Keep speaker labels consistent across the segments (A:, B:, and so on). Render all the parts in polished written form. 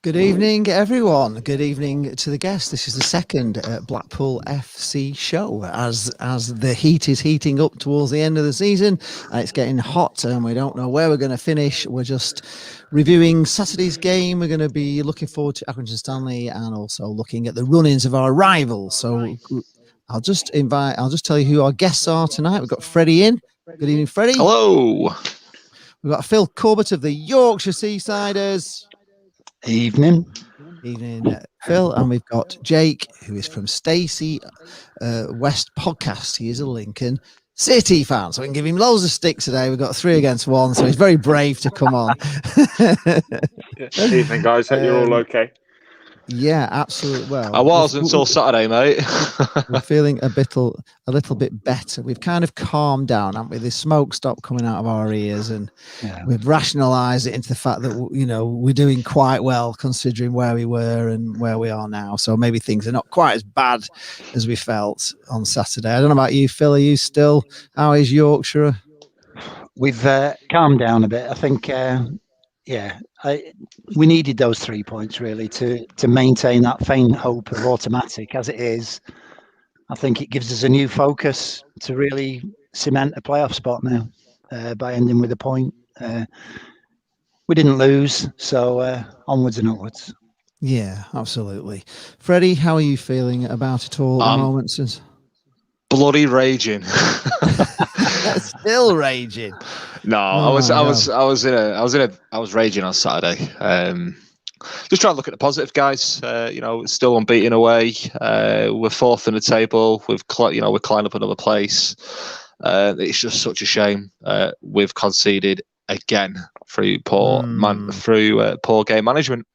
A: Good evening, everyone. Good evening to the guests. This is the second Blackpool FC show. As the heat is heating up towards the end of the season, it's getting hot, and we don't know where we're going to finish. We're just reviewing Saturday's game. We're going to be looking forward to Accrington Stanley, and also looking at the run-ins of our rivals. So I'll just tell you who our guests are tonight. We've got Freddie in. Good evening, Freddie.
B: Hello.
A: We've got Phil Corbett of the Yorkshire Seasiders.
C: Evening,
A: Phil, and we've got Jake, who is from Stacey West Podcast. He is a Lincoln City fan, so we can give him loads of stick today. We've got 3 against 1, so he's very brave to come on.
D: Evening, guys. Hope you're all okay.
A: Yeah, absolutely. Well,
B: I was until Saturday, mate.
A: We're feeling a little bit better. We've kind of calmed down, haven't we? The smoke stopped coming out of our ears, and we've rationalised it into the fact that we're doing quite well considering where we were and where we are now. So maybe things are not quite as bad as we felt on Saturday. I don't know about you, Phil. Are you still? How is Yorkshire?
C: We've calmed down a bit. I think. We needed those 3 points really to maintain that faint hope of automatic. As it is, I think it gives us a new focus to really cement a playoff spot now by ending with a point. We didn't lose, so onwards and upwards.
A: Yeah, absolutely. Freddie, how are you feeling about it all at the moment? Since
B: bloody raging.
A: Still raging.
B: No, I was raging on Saturday. Just trying to look at the positive, guys. Still unbeaten away. We're 4th in the table. We're climbing up another place. It's just such a shame. We've conceded again through poor game management.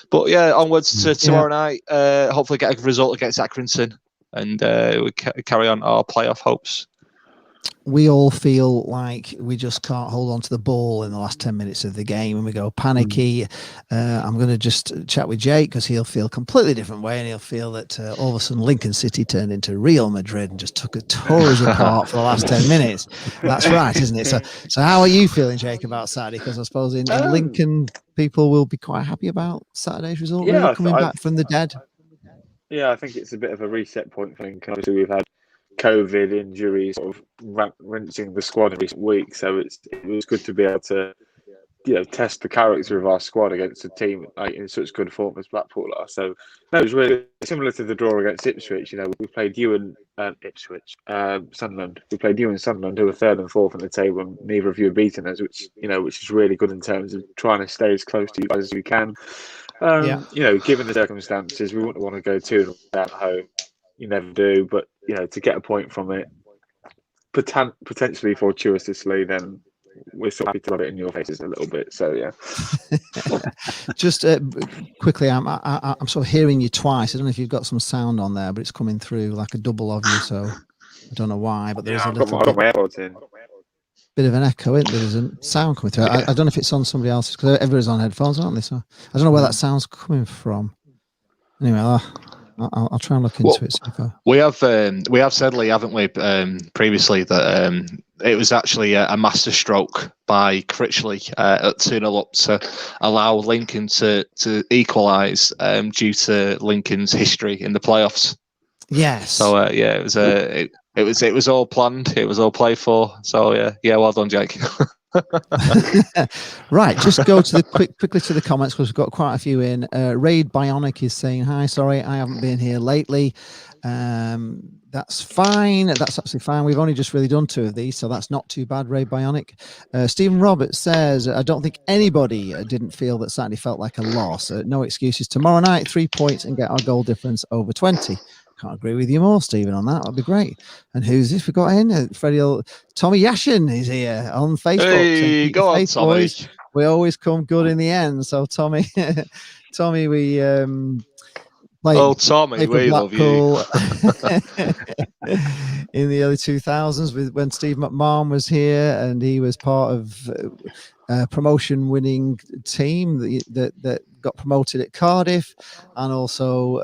B: But yeah, onwards to tomorrow night. Hopefully get a result against Accrington, and we carry on our playoff hopes.
A: We all feel like we just can't hold on to the ball in the last 10 minutes of the game, and we go panicky. I'm going to just chat with Jake, because he'll feel a completely different way, and he'll feel that all of a sudden Lincoln City turned into Real Madrid and just took us apart for the last 10 minutes. That's right, isn't it? So how are you feeling, Jake, about Saturday? Because I suppose in Lincoln, people will be quite happy about Saturday's result, really, coming back from the dead.
D: Yeah, I think it's a bit of a reset point for Lincoln. Obviously, we've had COVID injuries sort of rinsing the squad in recent weeks, so it was good to be able to test the character of our squad against a team in such good form as Blackpool are. So no, it was really similar to the draw against Ipswich. We played you and Sunderland. We played you and Sunderland, who were 3rd and 4th in the table, and neither of you have beaten us, which is really good in terms of trying to stay as close to you guys as we can. Given the circumstances, we wouldn't want to go 2-0 at home. You never do, but to get a point from it, potentially fortuitously, then we're so happy to rub it in your faces a little bit. So yeah.
A: Just quickly, I'm sort of hearing you twice. I don't know if you've got some sound on there, but it's coming through like a double of you. So I don't know why, but there's a little bit of an echo. There's a sound coming through. I don't know if it's on somebody else's, because everybody's on headphones, aren't they? So I don't know where that sound's coming from. Anyway, I'll try and look into it.
B: We have said, Lee, haven't we, previously, that it was actually a masterstroke by Critchley at 2-0 up to allow Lincoln to equalise due to Lincoln's history in the playoffs.
A: Yes.
B: So it was all planned. It was all played for. So yeah, well done, Jake.
A: Right, just go to quickly to the comments, because we've got quite a few in. Raid Bionic is saying, hi, sorry, I haven't been here lately. That's fine. That's absolutely fine. We've only just really done 2 of these, so that's not too bad, Raid Bionic. Stephen Roberts says, I don't think anybody didn't feel that Saturday felt like a loss. No excuses. Tomorrow night, 3 points and get our goal difference over 20. Can't agree with you more, Stephen, on that. That'd be great. And who's this we got in? Tommy Yashin is here on Facebook.
B: Hey, go on, Tommy.
A: Boys, we always come good in the end. So Tommy, we
B: Tommy, we love you.
A: In the early 2000s, when Steve McMahon was here, and he was part of promotion-winning team that got promoted at Cardiff, and also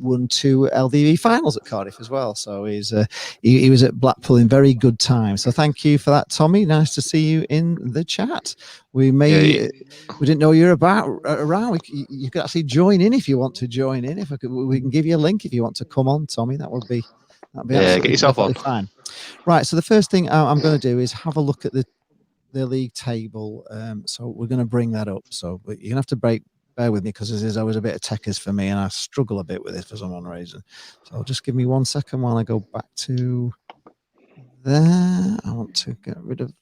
A: won 2 LDV finals at Cardiff as well. So he was at Blackpool in very good time. So thank you for that, Tommy. Nice to see you in the chat. We didn't know you're around. You could actually join in if you want to join in. We can give you a link if you want to come on, Tommy. That'd be
B: get yourself on.
A: fine. Right. So the first thing I'm going to do is have a look at the league table. So we're going to bring that up. So you're going to have to bear with me, because there's always a bit of techers for me, and I struggle a bit with it for some reason. So just give me 1 second while I go back to there. I want to get rid of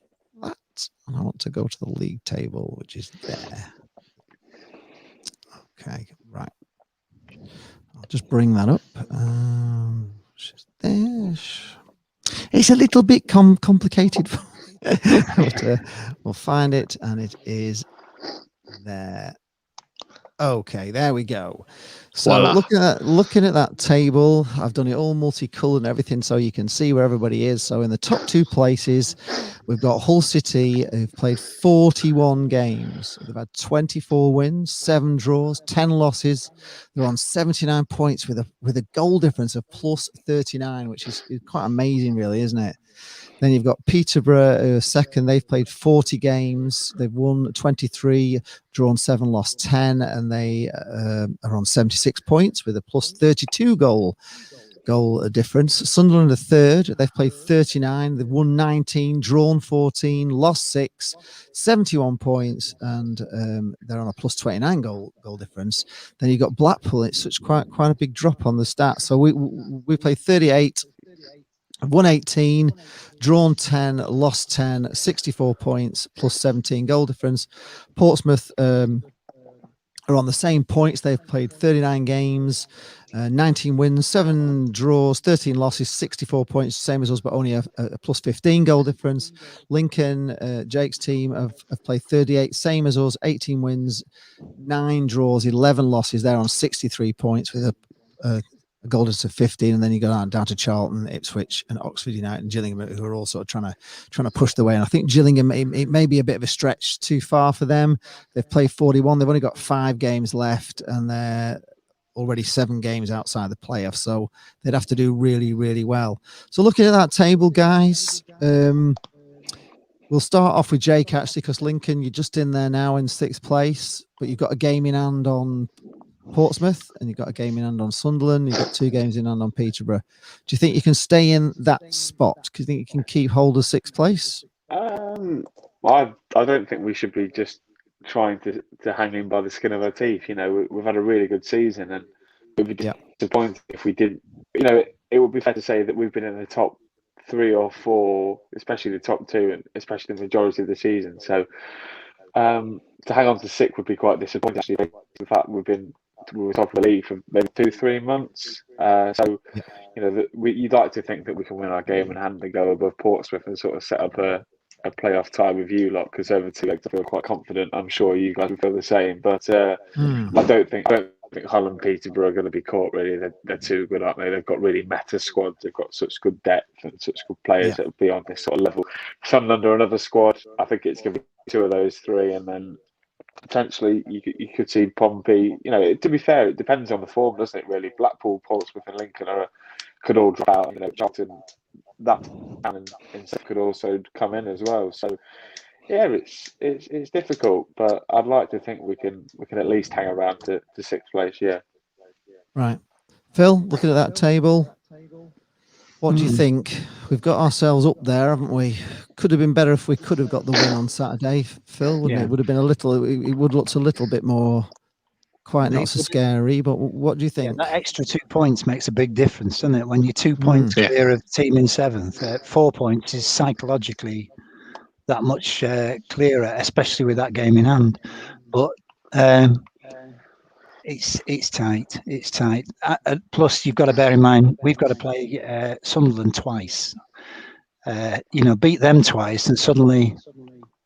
A: that, and I want to go to the league table, which is there. Okay, right. I'll just bring that up. There. It's a little bit complicated, but we'll find it, and it is there. Okay, there we go. So
B: Voila.
A: looking at that table, I've done it all multicolored and everything, so you can see where everybody is. So in the top 2 places, we've got Hull City, who've played 41 games. They've had 24 wins, 7 draws, 10 losses. They're on 79 points with a goal difference of plus 39, which is quite amazing, really, isn't it? Then you've got Peterborough second. They've played 40 games. They've won 23, drawn 7, lost 10, and they are on 76 points with a plus 32 goal difference. Sunderland are third. They've played 39. They've won 19, drawn 14, lost 6, 71 points, and they're on a plus 29 goal difference. Then you've got Blackpool. It's such quite a big drop on the stats. So we played 38. Won 18, drawn 10, lost 10, 64 points, plus 17 goal difference. Portsmouth are on the same points. They've played 39 games, 19 wins, 7 draws, 13 losses, 64 points, same as us, but only a plus 15 goal difference. Lincoln, Jake's team, have played 38, same as us, 18 wins, 9 draws, 11 losses. They're on 63 points with a goal difference of 15, and then you go down to Charlton, Ipswich, and Oxford United and Gillingham, who are also trying to push the way. And I think Gillingham, it may be a bit of a stretch too far for them. They've played 41. They've only got 5 games left, and they're already 7 games outside the playoffs. So they'd have to do really, really well. So looking at that table, guys, we'll start off with Jake, actually, because Lincoln, you're just in there now in 6th place, but you've got a game in hand on Portsmouth, and you've got a game in hand on Sunderland. You've got 2 games in hand on Peterborough. Do you think you can stay in that spot? Do you think you can keep hold of 6th place?
D: I don't think we should be just trying to hang in by the skin of our teeth. You know, we've had a really good season, and we'd be disappointed if we didn't. You know, it would be fair to say that we've been in the top 3 or 4, especially the top 2, and especially the majority of the season. So to hang on to 6th would be quite disappointing. Actually, in fact, we were top of the league for maybe 2-3 months. So, you know, you'd like to think that we can win our game in hand and go above Portsmouth and sort of set up a playoff tie with you lot, because over 2 legs I feel quite confident. I'm sure you guys will feel the same. But I don't think Hull and Peterborough are going to be caught, really. They're too good, aren't they? They've got really meta squads. They've got such good depth and such good players that will be on this sort of level. Sunderland are another squad. I think it's going to be 2 of those 3, and then potentially you could see Pompey. You know, to be fair, it depends on the form, doesn't it, really? Blackpool, Portsmouth and Lincoln could all drop out. You know, Charlton, that and could also come in as well. So yeah, it's difficult, but I'd like to think we can at least hang around to 6th place. Yeah.
A: Right. Phil, looking at that table, what do you think? We've got ourselves up there, haven't we? Could have been better if we could have got the win on Saturday, Phil, wouldn't it? It would have been it would look a little bit more, quite not so scary, but what do you think?
C: Yeah, that extra 2 points makes a big difference, doesn't it? When you're 2 points clear of the team in 7th, 4 points is psychologically that much clearer, especially with that game in hand. But it's tight. It's tight. Plus, you've got to bear in mind we've got to play Sunderland twice. You know, beat them twice, and suddenly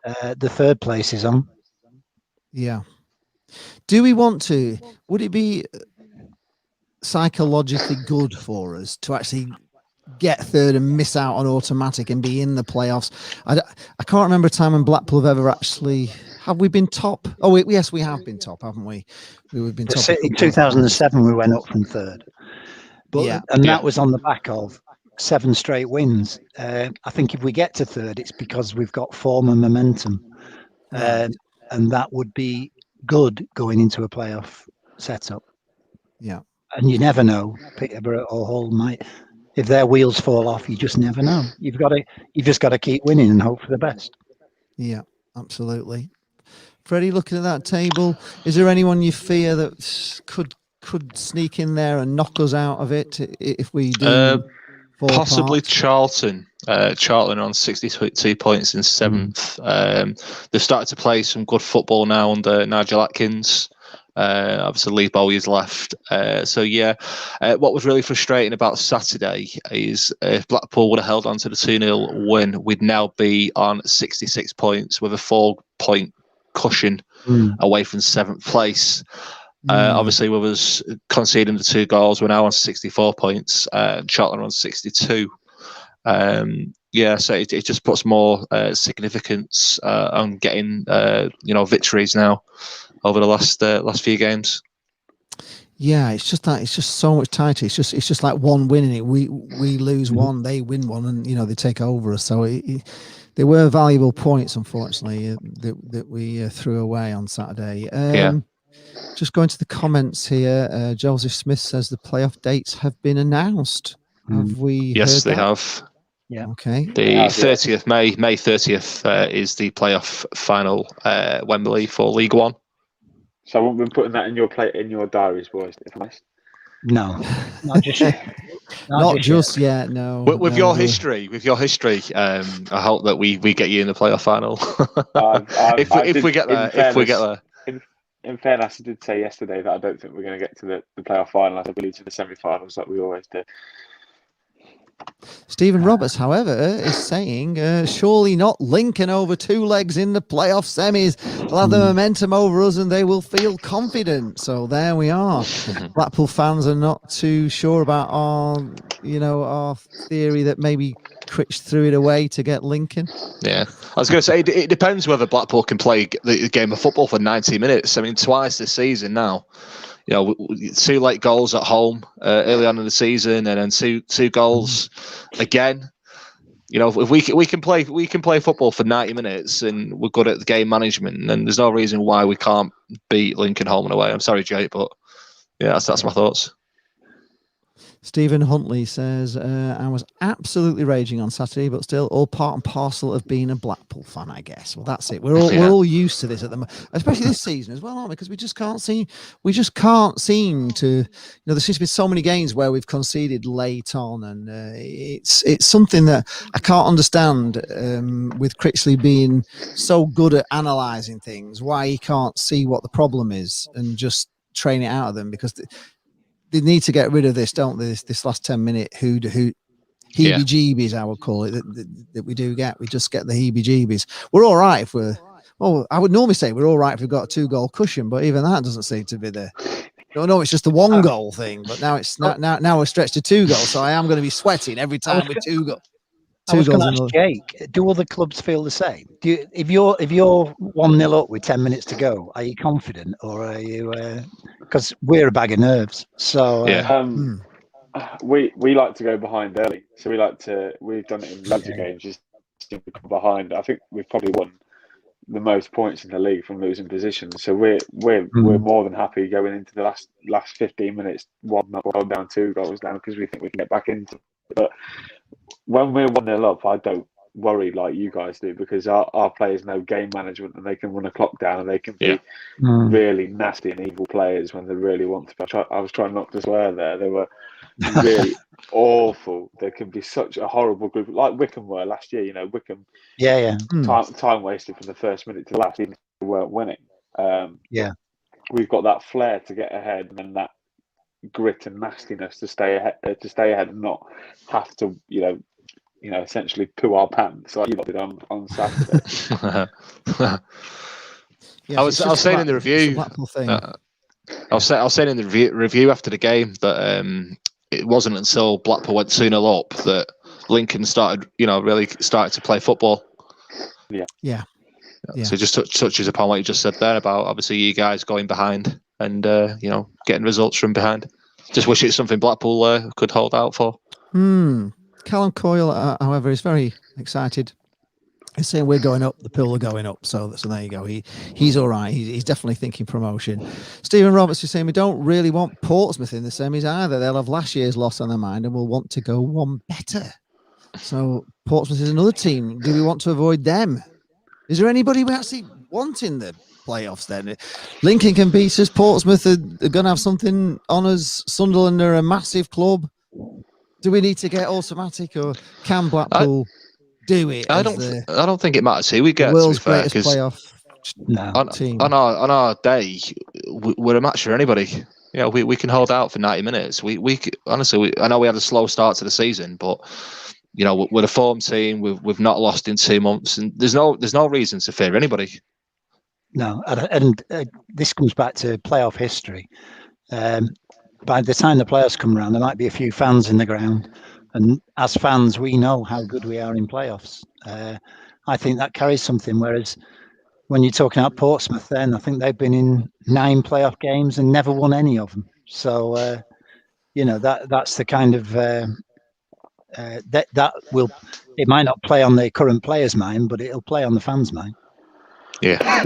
C: the 3rd place is on.
A: Yeah. Do we want to? Would it be psychologically good for us to actually get third and miss out on automatic and be in the playoffs. I can't remember a time when Blackpool have ever actually. Have we been top? Oh, yes, we have been top, haven't we? We've been top.
C: In 2007, we went up from third. But, that was on the back of 7 straight wins. I think if we get to third, it's because we've got form and momentum. And that would be good going into a playoff setup.
A: Yeah. And
C: you never know. Peterborough or Hull might, if their wheels fall off, you just never know. You've just got to keep winning and hope for the best.
A: Yeah, absolutely. Freddie, looking at that table, is there anyone you fear that could sneak in there and knock us out of it if we do?
B: Possibly Charlton. Charlton on 62 points in 7th. They've started to play some good football now under Nigel Atkins. Obviously, Lee Bowie's left. What was really frustrating about Saturday is if Blackpool would have held on to the 2-0 win, we'd now be on 66 points with a 4-point cushion away from 7th place. Obviously, with us conceding the 2 goals, we're now on 64 points. Charlton are on 62. So it just puts more significance on getting victories now over the last few games. Yeah,
A: it's just so much tighter. It's just like one win in it. We lose one, they win one, and they take over us. So there were valuable points, unfortunately, that we threw away on Saturday. Just going to the comments here. Joseph Smith says the playoff dates have been announced. Have we?
B: Yes, they have.
A: Yeah. Okay.
B: The 30th May 30th is the playoff final, Wembley for League One.
D: So I won't be putting that in your diaries, boys. If I'm honest.
C: No, not just yet.
A: Not just yet. No.
B: With your history, I hope that we get you in the playoff final. If we get there.
D: In fairness, I did say yesterday that I don't think we're going to get to the playoff final. I believe to the semi-finals like we always do.
A: Stephen Roberts, however, is saying, surely not Lincoln over 2 legs in the playoff semis. They'll have the momentum over us and they will feel confident. So there we are. Blackpool fans are not too sure about our theory that maybe Critch threw it away to get Lincoln.
B: Yeah, I was going to say, it depends whether Blackpool can play the game of football for 90 minutes. I mean, twice this season now. 2 late goals at home early on in the season, and then two goals again. If we can play football for 90 minutes, and we're good at the game management, and there's no reason why we can't beat Lincoln home and away. I'm sorry, Jake, but that's my thoughts.
A: Stephen Huntley says, I was absolutely raging on Saturday, but still all part and parcel of being a Blackpool fan, I guess. Well, that's it. We're all used to this at the moment, especially this season as well, aren't we? Because we just can't seem to, there seems to be so many games where we've conceded late on, and it's something that I can't understand with Critchley being so good at analysing things, why he can't see what the problem is and just train it out of them, because they need to get rid of this, don't they? This last 10-minute heebie-jeebies, I would call it, that we do get. We just get the heebie-jeebies. We're all right if I would normally say we're all right if we've got a 2-goal cushion, but even that doesn't seem to be there. No, it's just a 1-goal thing, but now it's now we're stretched to 2 goals, so I am going to be sweating every time with 2 goals.
C: I was going to ask Jake, do other clubs feel the same? If you're 1-0 up with 10 minutes to go, are you confident, or are you? Because we're a bag of nerves. So
D: we like to go behind early. So we've done it in loads of games, just to come behind. I think we've probably won the most points in the league from losing positions. So we're more than happy going into the last 15 minutes, 1-0 down, 2 goals down, because we think we can get back into it. But when we're 1-0 up, I don't worry like you guys do, because our players know game management, and they can run a clock down, and they can be really nasty and evil players when they really want to. I was trying not to swear there. They were really awful. There can be such a horrible group, like Wickham were last year. Wickham, time wasted from the first minute to the last, even if we weren't winning. We've got that flair to get ahead, and then that grit and nastiness to stay ahead and not have to essentially poo our pants like you did on Saturday.
B: I was saying in the review. I was saying in the review after the game that it wasn't until Blackpool went 2-0 up that Lincoln started, really started to play football.
A: Yeah.
B: So it just touches upon what you just said there about obviously you guys going behind and getting results from behind. Just wish it's something Blackpool could hold out for.
A: Callum Coyle, however, is very excited. He's saying we're going up, the Pool are going up. So there you go. He's all right. He's definitely thinking promotion. Stephen Roberts is saying we don't really want Portsmouth in the semis either. They'll have last year's loss on their mind and will want to go one better. So Portsmouth is another team. Do we want to avoid them? Is there anybody we actually want in the playoffs then? Lincoln can beat us. Portsmouth are going to have something on us. Sunderland are a massive club. Do we need to get automatic, or can Blackpool do it?
B: I don't think it matters who we get.
A: World's
B: to be fair,
A: greatest playoff team.
B: On our day, we're a match for anybody. We can hold out for 90 minutes. We honestly, I know we had a slow start to the season, but we're a form team. We've not lost in 2 months, and there's no reason to fear anybody.
C: No, and this comes back to playoff history. By the time the playoffs come around, there might be a few fans in the ground, and as fans, we know how good we are in playoffs. I think that carries something. Whereas when you're talking about Portsmouth, then I think they've been in 9 playoff games and never won any of them. So that's the kind of that will. It might not play on the current players' mind, but it'll play on the fans' mind.
B: Yeah.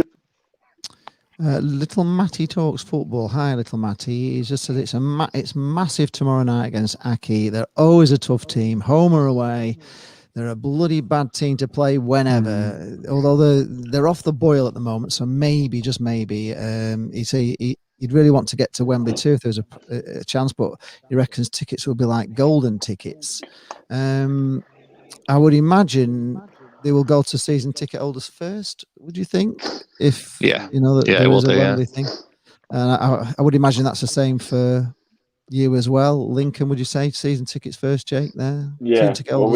A: Little Matty talks football. Hi, Little Matty. He just said it's massive tomorrow night against Aki. They're always a tough team, home or away. They're a bloody bad team to play whenever. Although they're off the boil at the moment, so maybe, just maybe, he'd really want to get to Wembley too if there's a chance. But he reckons tickets will be like golden tickets. I would imagine they will go to season ticket holders first. Would you think? If there was a Wembley thing, I would imagine that's the same for you as well. Lincoln, would you say season tickets first, Jake? There,
D: yeah. Well,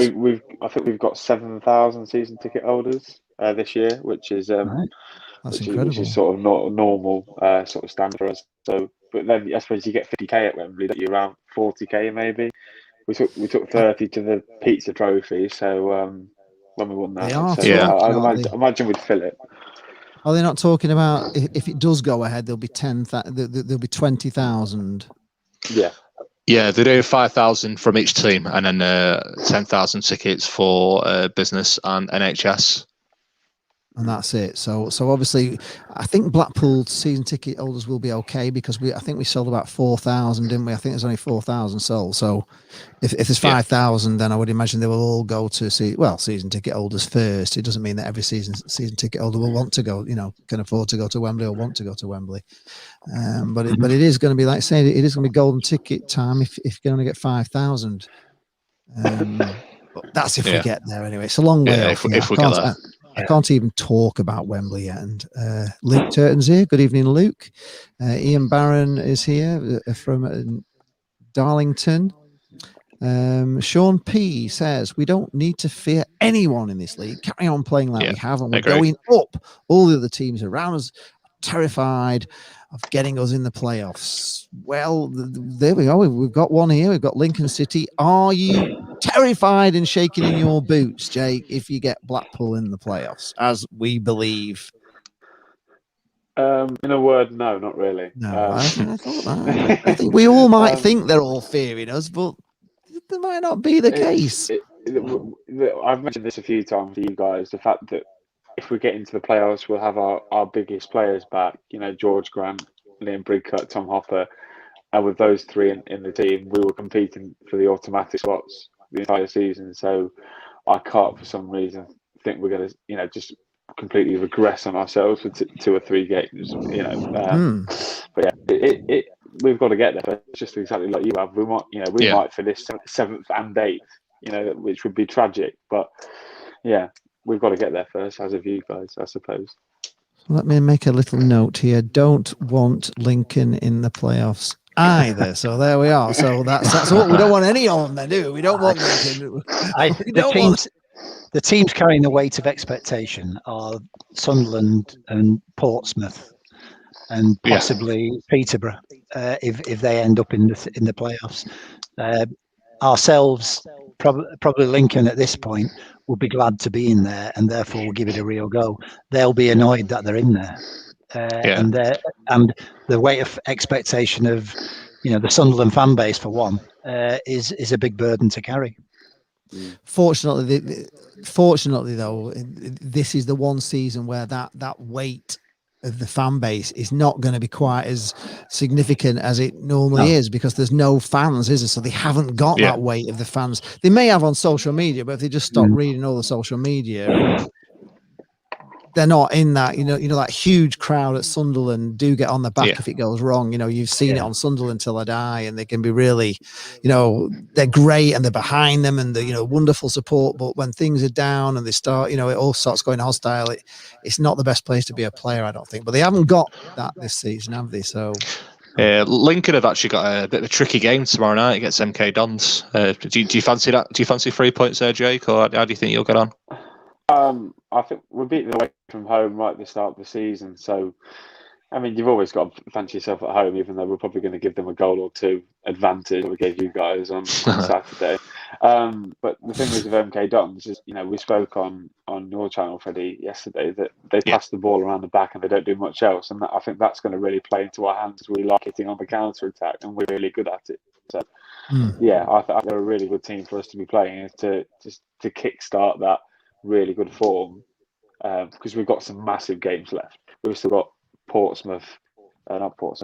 D: I think we've got 7,000 season ticket holders this year, which is
A: that's incredible.
D: Which is sort of not normal sort of standard for us. So, but then I suppose you get 50k at Wembley, that you're around 40k maybe. We took 30 to the pizza trophy, so. When we won that, I imagine we'd fill it.
A: Are they not talking about if it does go ahead? There'll be 20,000.
D: Yeah,
B: they do 5,000 from each team, and then 10,000 tickets for business and NHS.
A: And that's it. So obviously, I think Blackpool season ticket holders will be okay because I think we sold about 4,000, didn't we? I think there's only 4,000 sold. So if there's 5,000, then I would imagine they will all go to season ticket holders first. It doesn't mean that every season ticket holder will want to go, can afford to go to Wembley or want to go to Wembley. But it is going to be, like saying, it is going to be golden ticket time if you're going to get 5,000. But that's if we get there anyway. It's a long way off.
B: If we get there.
A: I can't even talk about Wembley yet. And Luke Turton's here. Good evening, Luke. Ian Barron is here from Darlington. Sean P says, we don't need to fear anyone in this league. Carry on playing like we have, and we're going up. All the other teams around us are terrified of getting us in the playoffs. Well, there we go. We've got one here. We've got Lincoln City. Are you terrified and shaking in your boots, Jake, if you get Blackpool in the playoffs, as we believe?
D: In a word, no, not really.
A: No, I thought that. I think we all might think they're all fearing us, but that might not be the case.
D: I've mentioned this a few times to you guys, the fact that if we get into the playoffs, we'll have our biggest players back, George Grant, Liam Bridcut, Tom Hopper. And with those three in the team, we were competing for the automatic spots the entire season. So I can't, for some reason, think we're going to, just completely regress on ourselves for 2 or 3 games. But yeah, we've got to get there. It's just exactly like you have. We might finish 7th and 8th, which would be tragic. But yeah, we've got to get there first, as of you guys, I suppose.
A: Let me make a little note here. Don't want Lincoln in the playoffs either. So there we are. So that's what we don't want any of them then, do we? We don't want Lincoln.
C: The teams carrying the weight of expectation are Sunderland and Portsmouth and possibly Peterborough. if they end up in the playoffs. Ourselves, probably Lincoln at this point, will be glad to be in there, and therefore will give it a real go. They'll be annoyed that they're in there, and the weight of expectation of the Sunderland fan base for one is a big burden to carry.
A: Fortunately, though, this is the one season where that weight of the fan base is not going to be quite as significant as it normally is, because there's no fans, is there? So they haven't got that weight of the fans. They may have on social media, but if they just stop reading all the social media, they're not in that, that huge crowd at Sunderland do get on the back if it goes wrong. You've seen it on Sunderland Till I Die, and they can be really, they're great and they're behind them and the wonderful support. But when things are down and they start, it all starts going hostile, it's not the best place to be a player, I don't think. But they haven't got that this season, have they? So
B: Lincoln have actually got a bit of a tricky game tomorrow night against MK Dons. Do you fancy that? Do you fancy 3 points there, Jake, or how do you think you'll get on?
D: I think we're beating away from home right at the start of the season. So, I mean, you've always got to fancy yourself at home, even though we're probably going to give them a goal or two advantage that we gave you guys on Saturday. But the thing is with MK Dons is, we spoke on your channel, Freddie, yesterday, that they pass the ball around the back and they don't do much else. And I think that's going to really play into our hands. We like hitting on the counter-attack and we're really good at it. So, I think they're a really good team for us to be playing, to kickstart that really good form, because we've got some massive games left. We've still got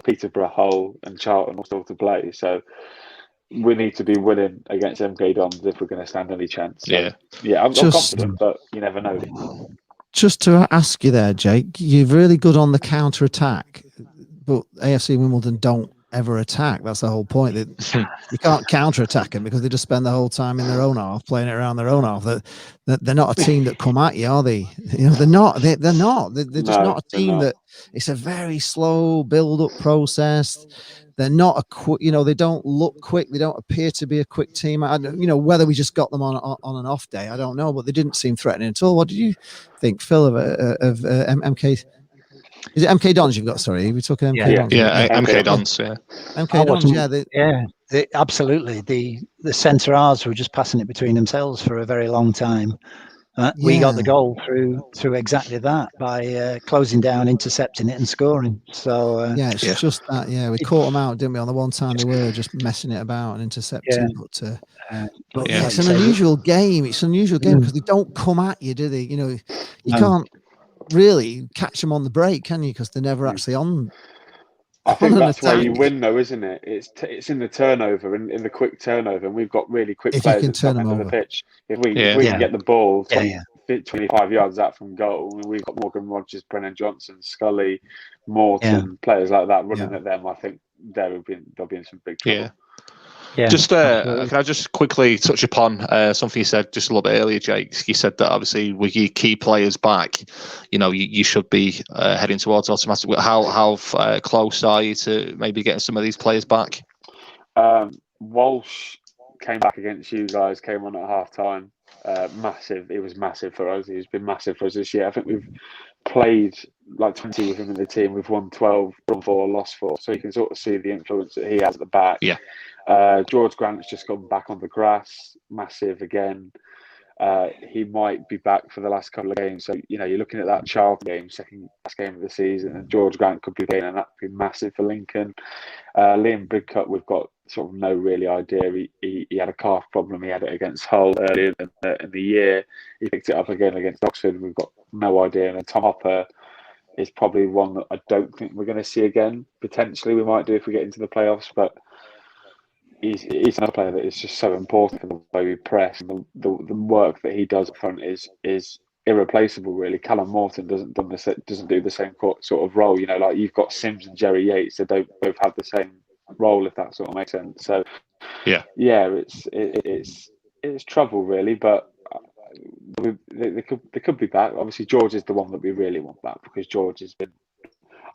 D: Peterborough, Hull and Charlton all still to play. So we need to be winning against MK Dons if we're going to stand any chance. So, I'm confident, but you never know.
A: Just to ask you there, Jake, you're really good on the counter-attack, but AFC Wimbledon don't ever attack. That's the whole point. That you can't counter-attack them because they just spend the whole time in their own half, playing it around their own half. They're not a team that come at you, are they? They're not. They're not. They're just not a team that. It's a very slow build-up process. They're not a quick. They don't look quick. They don't appear to be a quick team. Whether we just got them on an off day, I don't know. But they didn't seem threatening at all. What did you think, Phil, of MK? Is it MK Dons you've got? Sorry, we took MK Dons.
B: Yeah, MK Dons. Yeah,
A: MK Dons.
C: Absolutely. The centre halves were just passing it between themselves for a very long time. We got the goal through exactly that, by closing down, intercepting it, and scoring. So
A: it's just that. Yeah, we caught them out, didn't we? On the one time they were just messing it about and intercepting. But it's an unusual game. It's an unusual game because they don't come at you, do they? You can't really catch them on the break, can you? Because they're never actually on.
D: I think that's where you win, though, isn't it? It's in the turnover, in the quick turnover, and we've got really quick players at the end of the pitch. If we can get the ball 25 yards out from goal, we've got Morgan Rogers, Brennan Johnson, Scully, Morton, players like that running at them. I think they'll be in some big trouble.
B: Just can I just quickly touch upon something you said just a little bit earlier, Jake? You said that obviously with your key players back, you should be heading towards automatic. How close are you to maybe getting some of these players back?
D: Walsh came back against you guys, came on at half time. Massive. It was massive for us. It's been massive for us this year. I think we've played like 20 with him in the team. We've won 12, won 4, lost 4. So you can sort of see the influence that he has at the back. George Grant's just gone back on the grass. Massive again. He might be back for the last couple of games. So, you're looking at that Charlton game, second last game of the season, and George Grant could be playing, and that would be massive for Lincoln. Liam Bridcut, we've got sort of no really idea. He had a calf problem. He had it against Hull earlier in the year. He picked it up again against Oxford. We've got no idea. And Tom Hopper is probably one that I don't think we're going to see again. Potentially we might do if we get into the playoffs, but he's another player that is just so important for the way we press. And the work that he does up front is irreplaceable, really. Callum Morton doesn't do the same sort of role. Like you've got Sims and Jerry Yates that don't both have the same role, if that sort of makes sense. So it's trouble, really. But they could be back. Obviously, George is the one that we really want back, because George has been.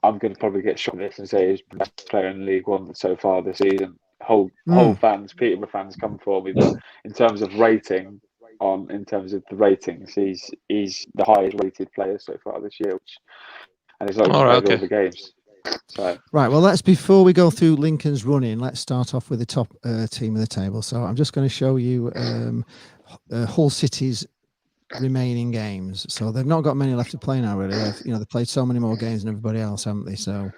D: I'm going to probably get shot this and say he's the best player in League One so far this season. Whole fans, Peterborough fans, come for me. But in terms of the ratings, he's the highest rated player so far this year. And it's like all the games. So
A: Right. Well, before we go through Lincoln's running, let's start off with the top team of the table. So I'm just going to show you Hull City's remaining games. So they've not got many left to play now, really. They've played so many more games than everybody else, haven't they? So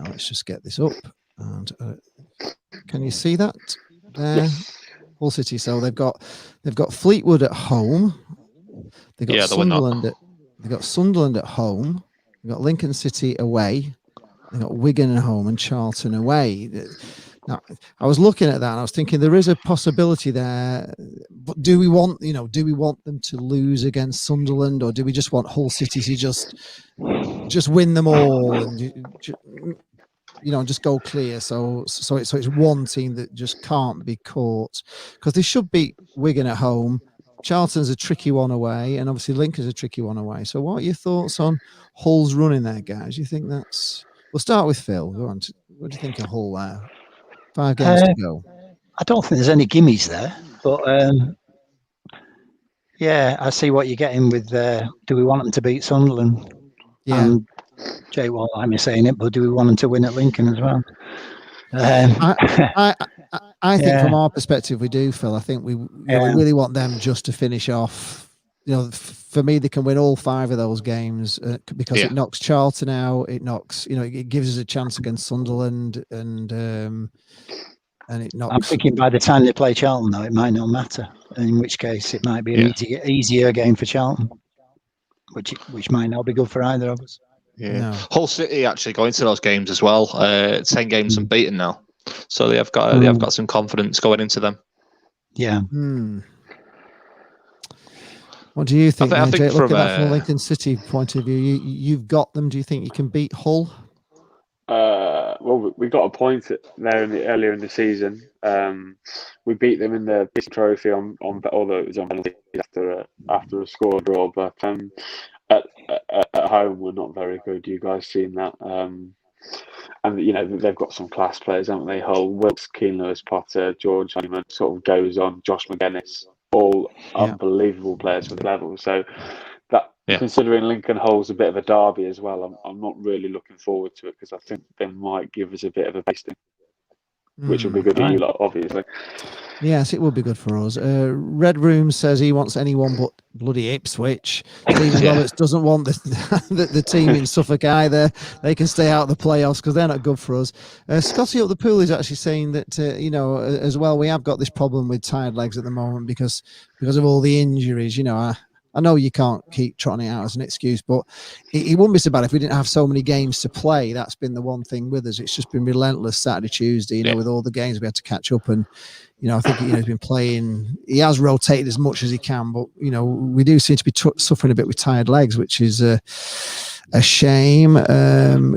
A: let's just get this up. And can you see that there?
D: yes.
A: Hull City. So they've got Fleetwood at home. They've got Sunderland. They've got Sunderland at home. They've got Lincoln City away. They've got Wigan at home and Charlton away. Now, I was looking at that and I was thinking there is a possibility there. But do we want them to lose against Sunderland, or do we just want Hull City to just win them all and just go clear? So it's one team that just can't be caught, because they should beat Wigan at home. Charlton's a tricky one away, and obviously Lincoln's a tricky one away. So what are your thoughts on Hull's running there, guys? You think that's... We'll start with Phil. Go on. What do you think of Hull there? 5 games to go.
C: I don't think there's any gimmies there, but I see what you're getting with. Do we want them to beat Sunderland?
A: Yeah.
C: And Jay won't like me saying it, but do we want them to win at Lincoln as well?
A: I think from our perspective we do, Phil. I think we really want them just to finish off. For me, they can win all 5 of those games because it knocks Charlton out. It knocks, it gives us a chance against Sunderland, and it knocks.
C: I'm thinking by the time they play Charlton, though, it might not matter. In which case, it might be an easier game for Charlton, which might not be good for either of us.
B: Yeah,
C: No.
B: Hull City actually going to those games as well. 10 games unbeaten now, so they have got some confidence going into them.
C: Yeah.
A: What do you think,
B: I think
A: Jake?
B: from
A: a Lincoln City point of view, you've got them. Do you think you can beat Hull?
D: Well, we got a point there earlier in the season. We beat them in the Bishop Trophy although it was on penalty after a score draw. But at home, we're not very good. You guys seen that? And they've got some class players, haven't they? Hull, Wilkes, Keane, Lewis, Potter, George Honeyman, sort of goes on. Josh McGuinness, all unbelievable players for the level. So that, considering Lincoln Hull's a bit of a derby as well, I'm not really looking forward to it, because I think they might give us a bit of a basting, which will be good for you lot, obviously.
A: Yes, it would be good for us. Red Room says he wants anyone but bloody Ipswich. Stephen Roberts doesn't want the team in Suffolk either. They can stay out of the playoffs because they're not good for us. Scotty up the pool is actually saying that as well, we have got this problem with tired legs at the moment because of all the injuries. I know you can't keep trotting it out as an excuse, but it wouldn't be so bad if we didn't have so many games to play. That's been the one thing with us. It's just been relentless Saturday, Tuesday, with all the games we had to catch up. And, I think, he's been playing. He has rotated as much as he can, but, we do seem to be suffering a bit with tired legs, which is a shame.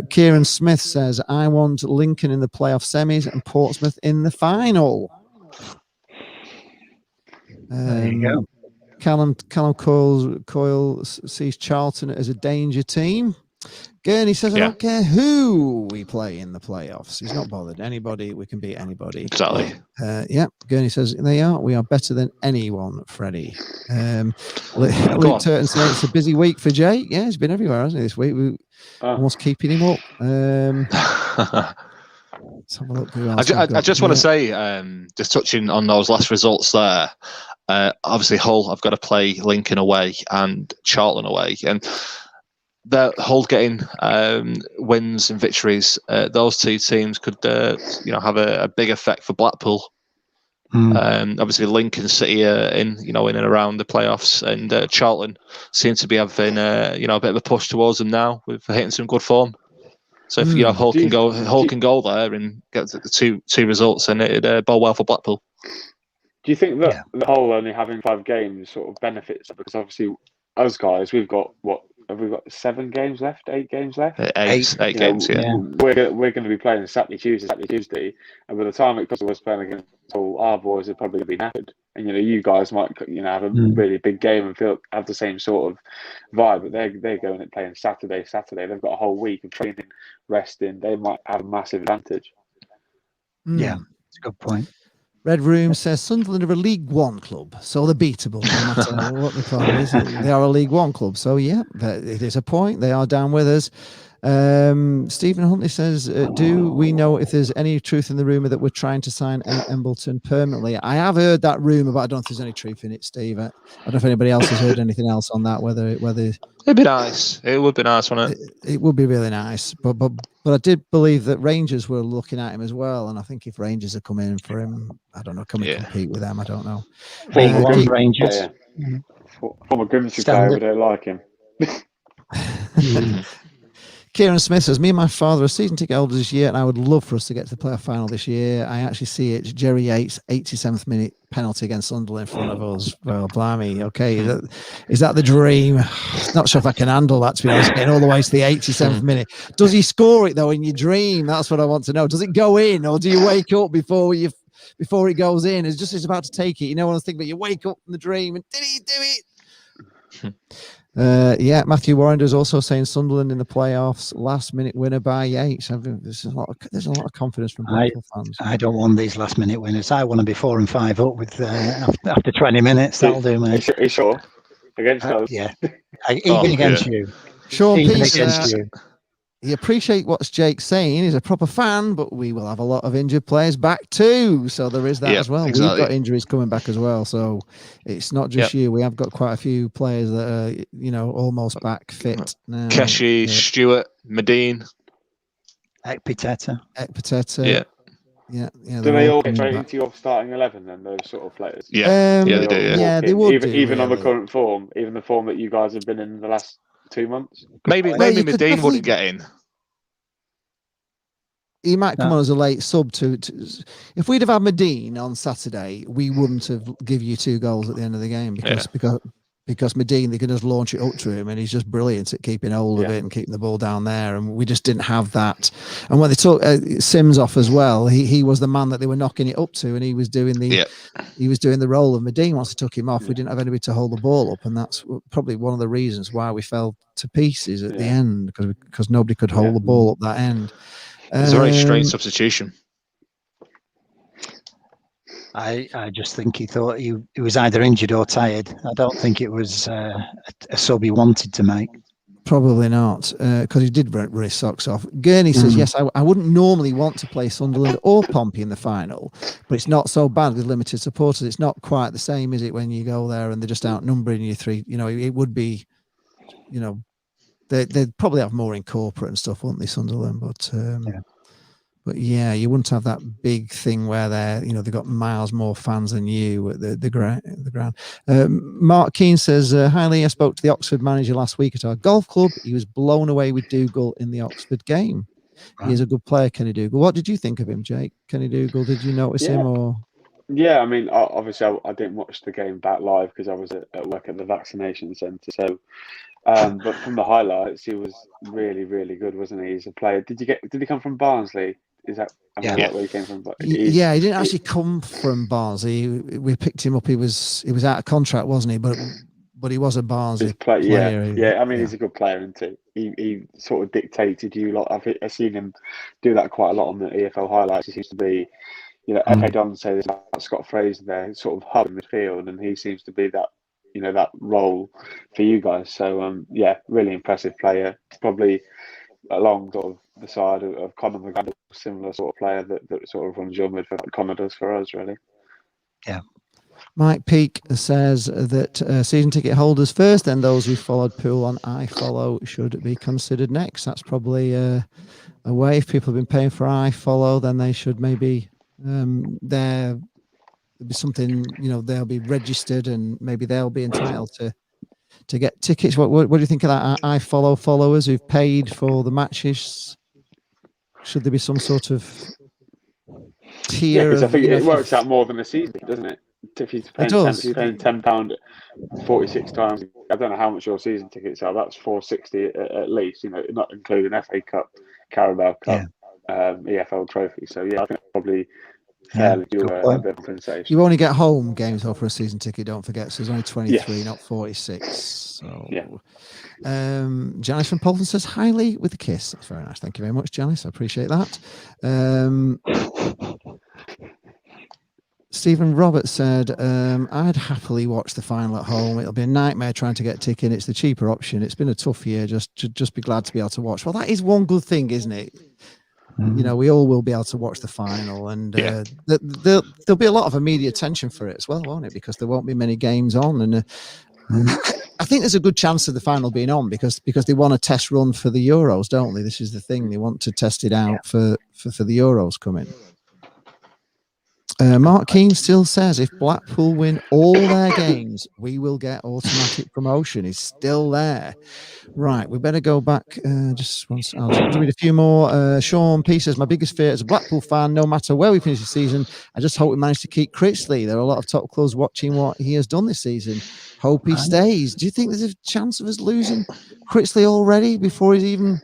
A: Kieran Smith says, I want Lincoln in the playoff semis and Portsmouth in the final.
C: There you go.
A: Callum Coyle sees Charlton as a danger team. Gurney says, I don't care who we play in the playoffs. He's not bothered. Anybody, we can beat anybody.
B: Exactly.
A: Gurney says, we are better than anyone, Freddie. Luke Turton says it's a busy week for Jay. Yeah, he's been everywhere, hasn't he, this week? We almost keeping him up. Let's have a look.
B: I just want to say, just touching on those last results there, obviously Hull have got to play Lincoln away and Charlton away, and they're Hull getting wins and victories. Those two teams could have a big effect for Blackpool. Obviously Lincoln City in and around the playoffs, and Charlton seem to be having a bit of a push towards them now with hitting some good form. So if Hull can go there and get the two results, and it'd bode well for Blackpool.
D: Do you think that the Hull only having 5 games sort of benefits? Because obviously, us guys, we've got 7 games left, 8 games left.
B: 8 games.
D: We're going to be playing Saturday, Tuesday, and by the time it comes to us playing against Hull, our boys are probably going to be knackered. And you guys might have a really big game and have the same sort of vibe, but they're going and playing Saturday. They've got a whole week of training, resting. They might have a massive advantage.
C: Yeah, it's a good point.
A: Red Room says Sunderland are a League One club, so they're beatable no matter what the club is. They are a League One club, so it is a point. They are down with us. Stephen Huntley says, do we know if there's any truth in the rumour that we're trying to sign Embleton permanently? I have heard that rumour, but I don't know if there's any truth in it, Steve. I don't know if anybody else has heard anything else on that, whether
B: it'd be nice. It would be nice, wouldn't it?
A: It would be really nice. But I did believe that Rangers were looking at him as well, and I think if Rangers are coming in for him, I don't know, can we compete with them? I don't know.
C: Rangers.
D: Former Grimsby player, we don't like him.
A: Kieran Smith says, me and my father are season ticket holders this year, and I would love for us to get to the playoff final this year. I actually see it. Jerry Yates, 87th minute penalty against Sunderland in front of us. Well, blimey. Okay. Is that the dream? Not sure if I can handle that, to be honest, getting all the way to the 87th minute. Does he score it, though, in your dream? That's what I want to know. Does it go in, or do you wake up before it goes in? It's just, it's about to take it. You know what I was thinking, but you wake up from the dream, and did he do it? Matthew Warren is also saying Sunderland in the playoffs, last minute winner by Yates. There's a lot of confidence from Blackpool fans.
C: I don't want these last minute winners. I want to be 4 and 5 up with after 20 minutes. That'll do, mate.
D: Are you sure? Against us?
C: Yeah, even against you.
A: Sean Peace,
C: against you.
A: You appreciate what Jake's saying. He's a proper fan, but we will have a lot of injured players back too. So there is that as well. Exactly. We've got injuries coming back as well. So it's not just you. We have got quite a few players that are, almost back fit now.
B: Keshi, Stewart, Medine,
C: Ekpiteta.
A: Yeah.
D: Do they all get straight into your starting 11 then, those sort of players?
B: Yeah, they do.
A: Yeah, they would
D: even on the current form, even the form that you guys have been in the last 2 months.
B: Maybe Medine wouldn't get in.
A: He might come on as a late sub to. If we'd have had Medine on Saturday, we wouldn't have give you 2 goals at the end of the game because Medine, they can just launch it up to him, and he's just brilliant at keeping hold of it and keeping the ball down there. And we just didn't have that. And when they took Sims off as well, he was the man that they were knocking it up to, and he was doing the role of Medine. Once they took him off, we didn't have anybody to hold the ball up, and that's probably one of the reasons why we fell to pieces at the end, because nobody could hold the ball up that end.
B: It's a very strange substitution.
C: I just think he thought he was either injured or tired. I don't think it was a sub he wanted to make.
A: Probably not, because he did run his socks off. Gurney says, yes, I wouldn't normally want to play Sunderland or Pompey in the final, but it's not so bad with limited supporters. It's not quite the same, is it, when you go there and they're just outnumbering you 3? It would be, they'd probably have more in corporate and stuff, wouldn't they, Sunderland? But you wouldn't have that big thing where they've got miles more fans than you at the ground. Mark Keane says, hi Lee, I spoke to the Oxford manager last week at our golf club. He was blown away with Dougal in the Oxford game. Right. He is a good player, Kenny Dougal. What did you think of him, Jake? Kenny Dougal, did you notice him? Or?
D: Yeah, I mean, obviously I didn't watch the game back live because I was at work at the vaccination centre. So, but from the highlights, he was really, really good, wasn't he? He's a player. Did he come from Barnsley? Is that where he came from? But
A: he didn't actually come from Barnsley. We picked him up. He was out of contract, wasn't he? But he was a Barnsley player.
D: Yeah. I mean, he's a good player, isn't he? He sort of dictated you lot. I've seen him do that quite a lot on the EFL highlights. He seems to be, Ed Don says about Scott Fraser there, sort of hub in midfield, and he seems to be that, that role for you guys. So really impressive player. Probably along sort of the side of Conor McGregor, similar sort of player that sort of runs your midfield like Conor does for us, really.
C: Yeah.
A: Mike Peake says that season ticket holders first, then those who followed Pool on iFollow should be considered next. That's probably a way. If people have been paying for iFollow, then they should maybe there'll be something, they'll be registered and maybe they'll be entitled to get tickets. What do you think of that? iFollow followers who've paid for the matches, should there be some sort of tier?
D: Because I think it works out more than a season, doesn't it? If you're paying £10 46 times, I don't know how much your season tickets are. That's £4.60 at least. Not including FA Cup, Carabao Cup, EFL Trophy. So I think probably fairly do a bit of compensation.
A: You only get home games for a season ticket. Don't forget, so there's only 23, not 46. So Janice from Polton says highly with a kiss. That's very nice. Thank you very much, Janice. I appreciate that. Stephen Roberts said, I'd happily watch the final at home. It'll be a nightmare trying to get a ticket. It's the cheaper option. It's been a tough year. Just be glad to be able to watch. Well, that is one good thing, isn't it? You know, we all will be able to watch the final, and there'll be a lot of media attention for it as well, won't it? Because there won't be many games on, and I think there's a good chance of the final being on because they want a test run for the Euros, don't they? This is the thing; they want to test it out for the Euros coming. Mark Keane still says if Blackpool win all their games, we will get automatic promotion. He's still there. Right, we better go back. Just once, I'll just read a few more. Sean P says, my biggest fear as a Blackpool fan, no matter where we finish the season, I just hope we manage to keep Critchley. There are a lot of top clubs watching what he has done this season. Hope he stays. Do you think there's a chance of us losing Critchley already before he's even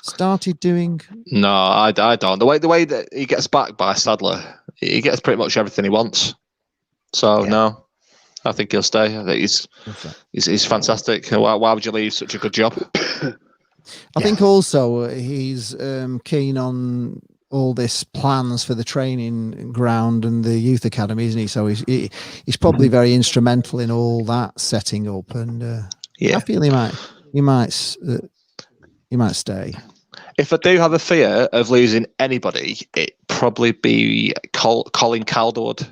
A: started doing?
B: No, I don't. The way that he gets backed by Sadler, he gets pretty much everything he wants. So no, I think he'll stay. I think he's fantastic. Why would you leave such a good job?
A: I think also he's keen on all this plans for the training ground and the youth academy, isn't he? So he's probably very instrumental in all that setting up. And I feel he might stay.
B: If I do have a fear of losing anybody, it'd probably be Colin Calderwood,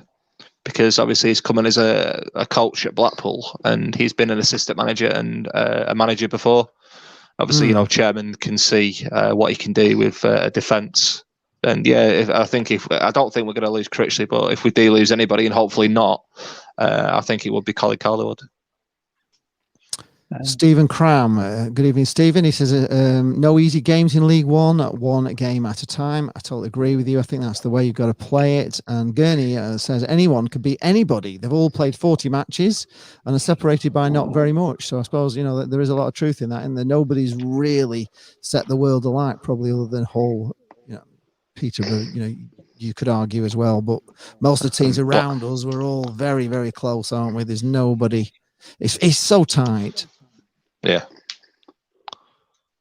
B: because obviously he's coming as a coach at Blackpool and he's been an assistant manager and a manager before. Obviously, you know, chairman can see what he can do with a defence. And I don't think we're going to lose Critchley, but if we do lose anybody, and hopefully not, I think it would be Colin Calderwood.
A: Stephen Cram, good evening, Stephen. He says, no easy games in League One, one game at a time. I totally agree with you. I think that's the way you've got to play it. And Gurney says anyone could beat anybody. They've all played 40 matches and are separated by not very much. So I suppose, you know, there is a lot of truth in that. And nobody's really set the world alight, probably other than Hull, you know, Peterborough, you know, you could argue as well. But most of the teams around us were all very, very close, aren't we? There's nobody. It's so tight.
B: Yeah.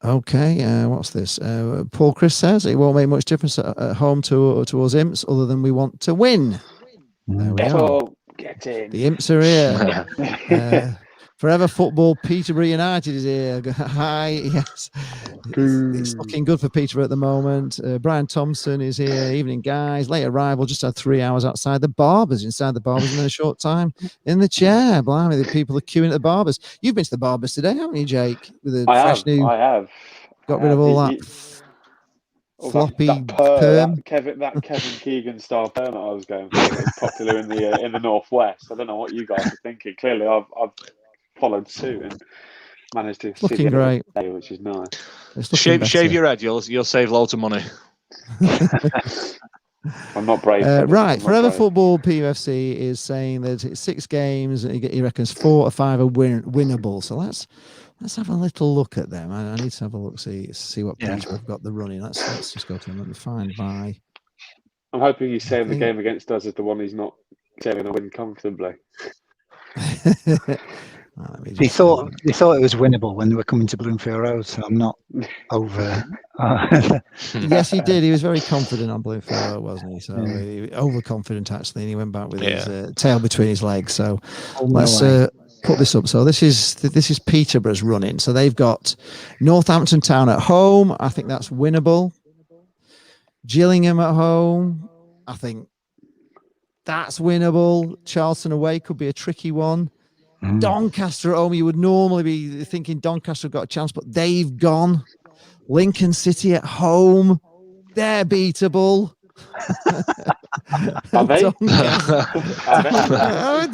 A: Okay. What's this? Paul Chris says it won't make much difference at home to us Imps, other than we want to win. There we are.
D: Get in.
A: The Imps are here. Forever Football Peterborough United is here. Hi. Yes. It's looking good for Peterborough at the moment. Brian Thompson is here. Evening, guys. Late arrival. Just had 3 hours inside the barbers, and then a short time in the chair. Blimey, the people are queuing at the barbers. You've been to the barbers today, haven't you, Jake? With a fresh new.
D: I have.
A: Got rid of all that floppy perm.
D: That Kevin Keegan style perm that I was going for. It's popular in the northwest. I don't know what you guys are thinking. Clearly, I've followed suit and managed to
A: looking great,
D: which is nice.
B: Shave your head, you'll save loads of money.
D: I'm not brave.
A: Right, Forever Football PUFC is saying that it's 6 games. He reckons 4 or 5 are winnable. So let's have a little look at them. I need to have a look, see what Peterborough have got the running. Let's just go to them. Let me find by.
D: I'm hoping he's saying the game against us is the one he's not going to win comfortably.
C: They thought it was winnable when they were coming to Bloomfield Road, so I'm not over.
A: Yes, he did. He was very confident on Bloomfield Road, wasn't he? So overconfident actually, and he went back with his tail between his legs. So let's put this up. So this is Peterborough's running. So they've got Northampton Town at home. I think that's winnable. Gillingham at home. I think that's winnable. Charlton away could be a tricky one. Doncaster at home, you would normally be thinking Doncaster have got a chance, but they've gone. Lincoln City at home, they're beatable.
D: Are they?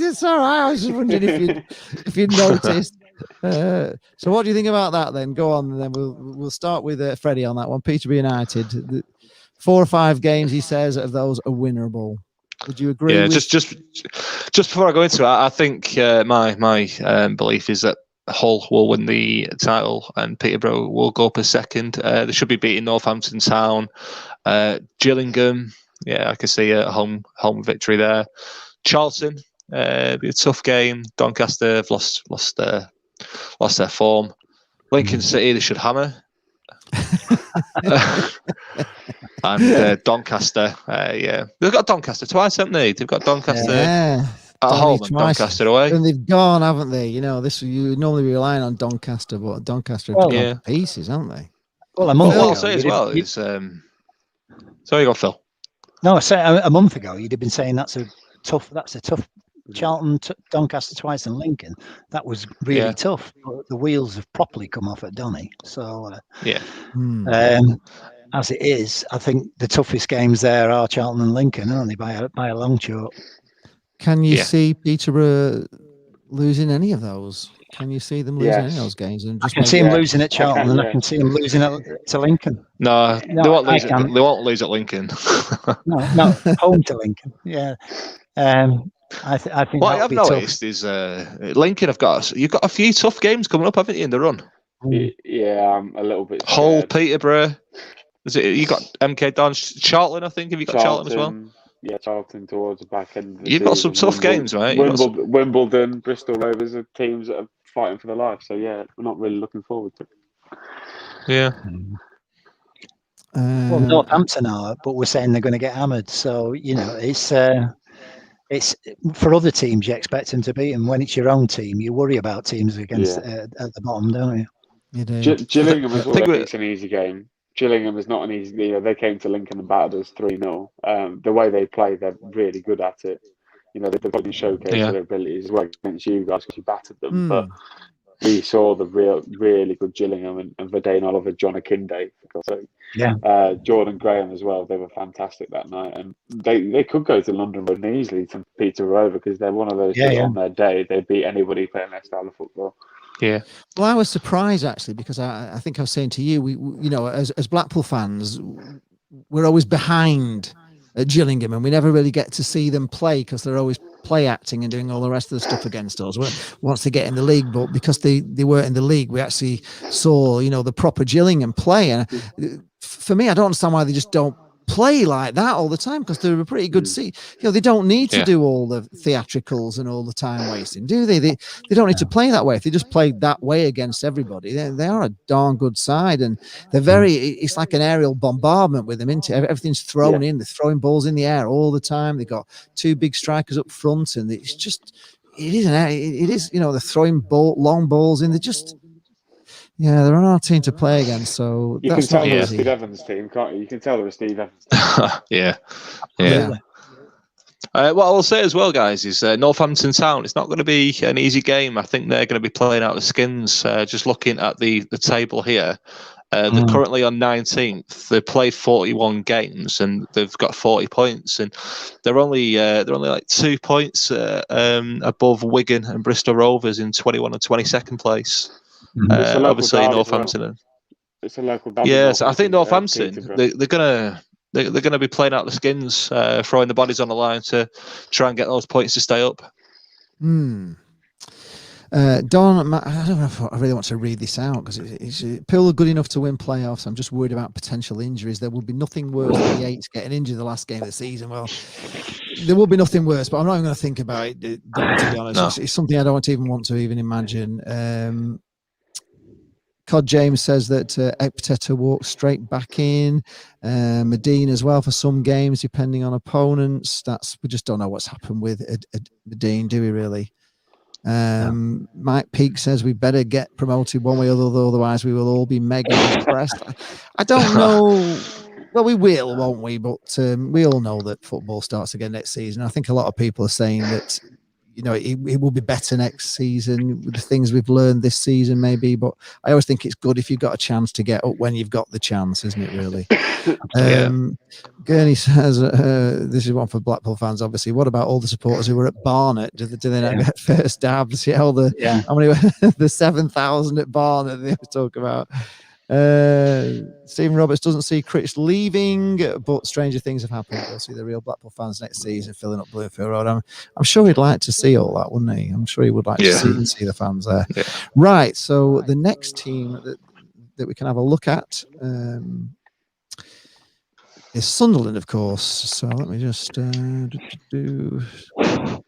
A: It's all right. I was just wondering if you'd noticed. So what do you think about that then? Go on, and then we'll start with Freddie on that one. Peterborough United, 4 or 5 games, he says, of those are winnable. Would you agree?
B: Yeah, just before I go into it, I think my belief is that Hull will win the title and Peterborough will go up a second. They should be beating Northampton Town, Gillingham. Yeah, I can see a home victory there. Charlton, be a tough game. Doncaster have lost their form. Lincoln City, they should hammer. And Doncaster, yeah. They've got Doncaster twice, haven't they? They've got Doncaster at home and Doncaster away.
A: And they've gone, haven't they? You know, this you normally be relying on Doncaster, but Doncaster have gone to pieces, haven't they?
C: Well, a month ago,
B: what I'll say as well is... sorry, go on, Phil.
C: No, I say a month ago, you'd have been saying that's a tough Charlton, Doncaster twice, and Lincoln. That was really tough. But the wheels have properly come off at Donny. So as it is, I think the toughest games there are Charlton and Lincoln, aren't they? By a long chalk.
A: Can you see Peterborough losing any of those? Can you see them losing any of those games? And
C: I can see him losing at Charlton, and I can see him losing to Lincoln.
B: No, they won't lose. They won't lose at Lincoln.
C: no, home to Lincoln. Yeah. I think
B: what I've noticed is Lincoln you've got a few tough games coming up, haven't you, in the run?
D: Yeah, I'm a little bit scared.
B: Hull, Peterborough. You got MK Dons, Charlton, I think. Have you got Charlton as well?
D: Yeah, Charlton towards the back end.
B: You've got some tough games, right?
D: Wimbledon, Bristol Rovers are teams that are fighting for their life. So yeah, we're not really looking forward to it.
B: Yeah.
C: Well, Northampton are, but we're saying they're going to get hammered. So it's for other teams you expect them to beat, and when it's your own team, you worry about teams against at the bottom, don't you?
A: You do.
D: Gillingham as well. It's an easy game. Gillingham is not an easy. They came to Lincoln and battered us 3-0. The way they play, they're really good at it. They've probably showcased their abilities as well against you guys because you battered them. But we saw the really good Gillingham and Verdane Oliver, John Akinde. Jordan Graham as well. They were fantastic that night, and they could go to London Road easily to Peterborough because they're one of those on their day. They beat anybody playing their style of football.
B: Yeah.
A: Well, I was surprised actually because I think I was saying to you, we as Blackpool fans, we're always behind at Gillingham, and we never really get to see them play because they're always play acting and doing all the rest of the stuff against us once they get in the league. But because they weren't in the league, we actually saw the proper Gillingham play. And for me, I don't understand why they just don't play like that all the time, because they're a pretty good seat. They don't need to do all the theatricals and all the time wasting, do they? They don't need to play that way. If they just played that way against everybody, they are a darn good side, and they're it's like an aerial bombardment with them, into everything's thrown in. They're throwing balls in the air all the time. They've got two big strikers up front, and it is they're throwing long balls in. They're just they're on our team to play against, so
D: you can tell they're a Steve Evans team, can't you? You can tell they're a Steve Evans team.
B: Yeah. What I will say as well, guys, is Northampton Town. It's not going to be an easy game. I think they're going to be playing out the skins. Just looking at the table here, they're currently on 19th. They've played 41 games and they've got 40 points, and they're only like 2 points above Wigan and Bristol Rovers in 21 and 22nd place. Obviously, Northampton. Well.
D: It's a local derby.
B: Yes, I think Northampton. They're gonna be playing out the skins, throwing the bodies on the line to try and get those points to stay up.
A: Don, I don't know if I really want to read this out because Pill are good enough to win playoffs. I'm just worried about potential injuries. There will be nothing worse than the Yates getting injured the last game of the season. Well, there will be nothing worse, but I'm not even going to think about it. To be honest, it's something I don't even want to even imagine. Cod James says that Ekpiteta walks straight back in. Medine as well for some games, depending on opponents. We just don't know what's happened with Medine, do we really? Mike Peake says we better get promoted one way or the other, otherwise we will all be mega depressed. I don't know. Well, we will, won't we? But we all know that football starts again next season. I think a lot of people are saying that it will be better next season with the things we've learned this season, maybe. But I always think it's good if you've got a chance to get up when you've got the chance, isn't it, really? Gurney says, this is one for Blackpool fans, obviously. What about all the supporters who were at Barnet? Do they not get first dabs? How many? The 7,000 at Barnet they talk about. Stephen Roberts doesn't see Critch leaving, but stranger things have happened. We'll see the real Blackpool fans next season filling up Bloomfield Road. I'm sure he'd like to see all that, wouldn't he? I'm sure he would like to see the fans there. Right, so the next team that we can have a look at is Sunderland, of course. So let me just do that.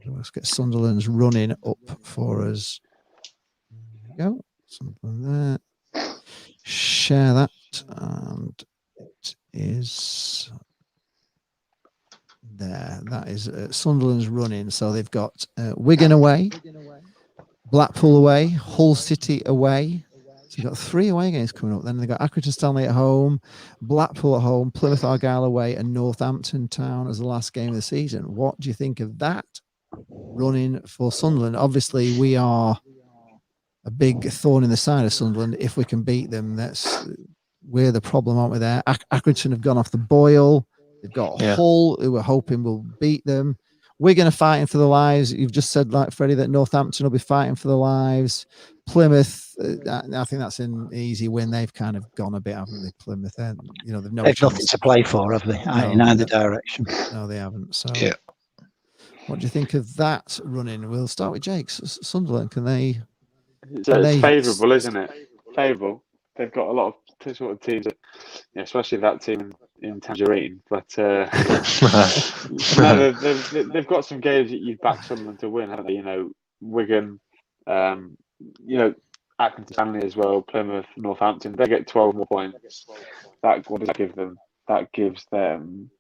A: Let's get Sunderland's running up for us. There we go. Something there. Share that, and is there. That is Sunderland's running. So they've got Wigan away, Blackpool away, Hull City away. So you've got 3 away games coming up. Then they've got Accrington Stanley at home, Blackpool at home, Plymouth Argyle away, and Northampton Town as the last game of the season. What do you think of that running for Sunderland? Obviously, we are a big thorn in the side of Sunderland. If we can beat them, we're the problem, aren't we there? Accrington have gone off the boil. They've got Hull, who we're hoping will beat them. Wigan are fighting for their lives. You've just said, like Freddie, that Northampton will be fighting for their lives. Plymouth, I think that's an easy win. They've kind of gone a bit, haven't they? Plymouth, they've
C: nothing to play for, have they? In either direction.
A: No, they haven't. So, what do you think of that running? We'll start with Jake. Sunderland, can they?
D: It's favourable, isn't it? Favourable. They've got a lot of sort of teams, especially that team in Tangerine. But no, they've got some games that you've backed Sunderland to win, haven't they? Wigan, Accrington Stanley as well, Plymouth, Northampton. They get 12 more points. What does that give them? That gives them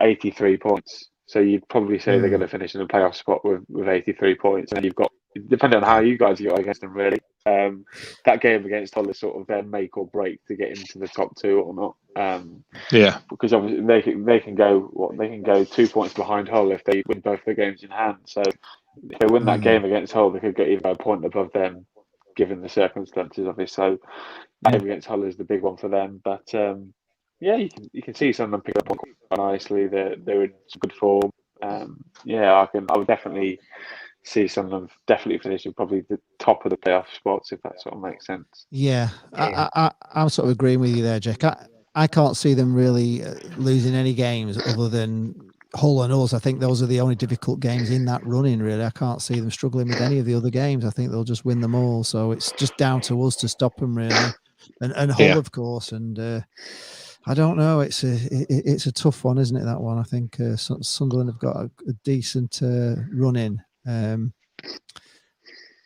D: 83 points. So you'd probably say they're going to finish in a playoff spot with 83 points, and you've got, depending on how you guys go against them, really. That game against Hull is sort of their make or break to get into the top 2 or not. Because obviously they can go 2 points behind Hull if they win both their games in hand. So if they win that game against Hull, they could get even a point above them, given the circumstances of it. So that game against Hull is the big one for them. But you can see some of them pick up quite nicely. They're in some good form. I would definitely see some of them definitely finishing probably the top of the playoff spots, if that sort of makes sense.
A: I'm sort of agreeing with you there, Jake. I can't see them really losing any games other than Hull and us. I think those are the only difficult games in that running, really. I can't see them struggling with any of the other games. I think they'll just win them all. So it's just down to us to stop them, really. And Hull, of course. And I don't know. It's a tough one, isn't it, that one? I think Sunderland have got a decent run in.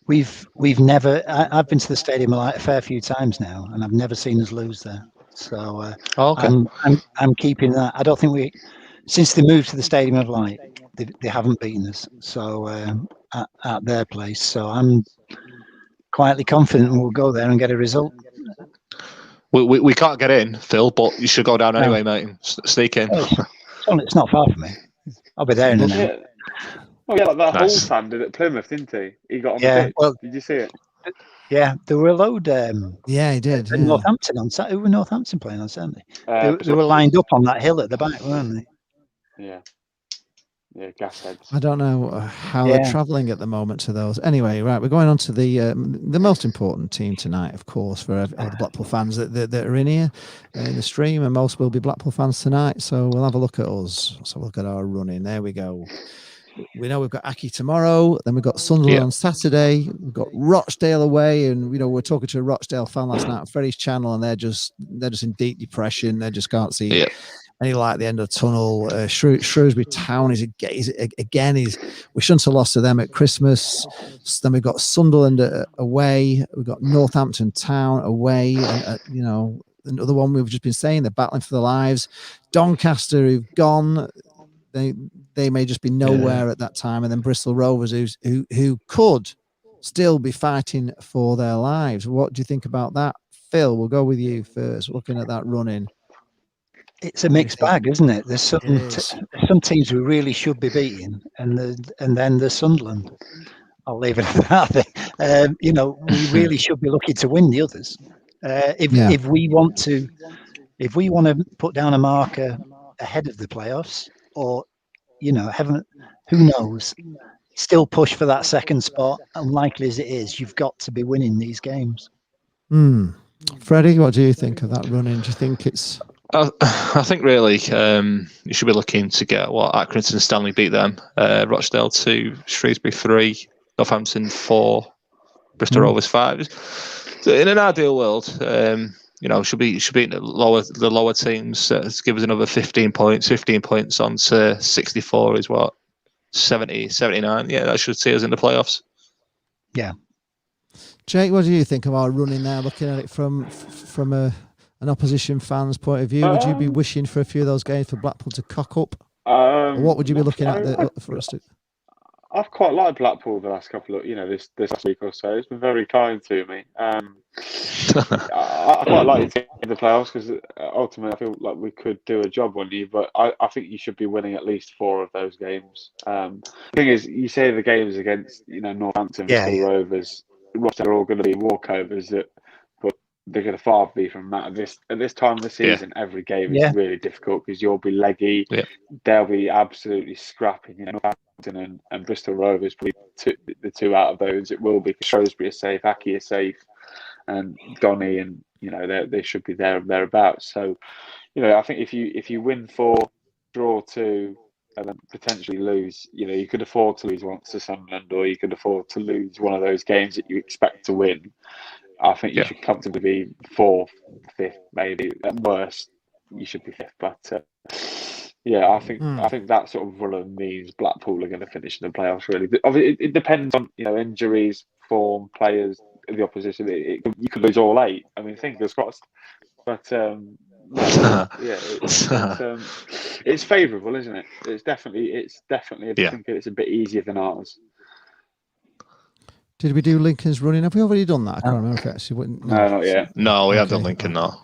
C: We've never. I've been to the stadium a fair few times now, and I've never seen us lose there. So I'm keeping that. I don't think since they moved to the Stadium of Light, they haven't beaten us. So at their place, so I'm quietly confident we'll go there and get a result.
B: We can't get in, Phil, but you should go down anyway, mate. And sneak in.
C: It's not far from me. I'll be there in a minute.
D: Like that Hull fan did at Plymouth, didn't he? He got on the pitch. Well, did you see it?
C: Yeah, there were a load.
A: He did.
C: Northampton on Saturday. Who were Northampton playing on Sunday? They were lined up on that hill at the back, weren't they?
D: Yeah, gas heads.
A: I don't know how they're travelling at the moment to those. Anyway, right, we're going on to the most important team tonight, of course, for all the Blackpool fans that are in here in the stream, and most will be Blackpool fans tonight. So we'll have a look at us. So we'll look at our running. There we go. We know we've got Aki tomorrow, then we've got Sunderland on Saturday, we've got Rochdale away, and we're talking to a Rochdale fan last night on Freddie's channel, and they're just in deep depression. They just can't see any light at the end of the tunnel. Shrewsbury Town is again. We shouldn't have lost to them at Christmas. Then we've got Sunderland away, we've got Northampton Town away, and another one we've just been saying, they're battling for their lives. Doncaster, who've gone. They may just be nowhere at that time, and then Bristol Rovers, who could still be fighting for their lives. What do you think about that, Phil? We'll go with you first. Looking at that running,
C: it's a mixed bag, isn't it? There's some teams we really should be beating, and then there's Sunderland. I'll leave it at that. We really should be looking to win the others. If we want to put down a marker ahead of the playoffs. Or, who knows? Still push for that second spot. Unlikely as it is, you've got to be winning these games.
A: Freddie, what do you think of that running? Do you think it's?
B: I think really you should be looking to get Accrington Stanley beat them, Rochdale 2, Shrewsbury 3, Northampton 4, Bristol Rovers 5. So in an ideal world, should be the lower teams. Give us another 15 points. 15 points on to 64 is 70, 79. Yeah, that should see us in the playoffs.
C: Yeah.
A: Jake, what do you think of our running now? Looking at it from an an opposition fan's point of view? Would you be wishing for a few of those games for Blackpool to cock up? Or what would you be looking at for us to?
D: I've quite liked Blackpool the last couple of, this last week or so. It's been very kind to me. I quite like it in the playoffs because ultimately I feel like we could do a job on you, but I think you should be winning at least 4 of those games. The thing is, you say the games against, Northampton, Bristol Rovers, they're all going to be walkovers, but they're going to far be from that. At this time of the season, every game is really difficult because you'll be leggy. Yeah. They'll be absolutely scrapping. Northampton and Bristol Rovers, probably the 2 out of those. It will be. Shrewsbury is safe, Aki is safe, and Donny, and they should be thereabouts. So, I think if you win 4, draw 2, and then potentially lose, you could afford to lose once to Sunderland, or you could afford to lose one of those games that you expect to win. I think you should comfortably be 4th, 5th, maybe at worst. You should be 5th, but I think that sort of run means Blackpool are going to finish in the playoffs. Really, it depends on injuries, form, players, the opposition. You could lose all 8. I mean, fingers crossed. But it's favourable, isn't it? It's definitely. I think it's a bit easier than ours.
A: Did we do Lincoln's running? Have we already done that? I can't remember if actually.
D: No, not yet.
B: No, we haven't done Lincoln. No.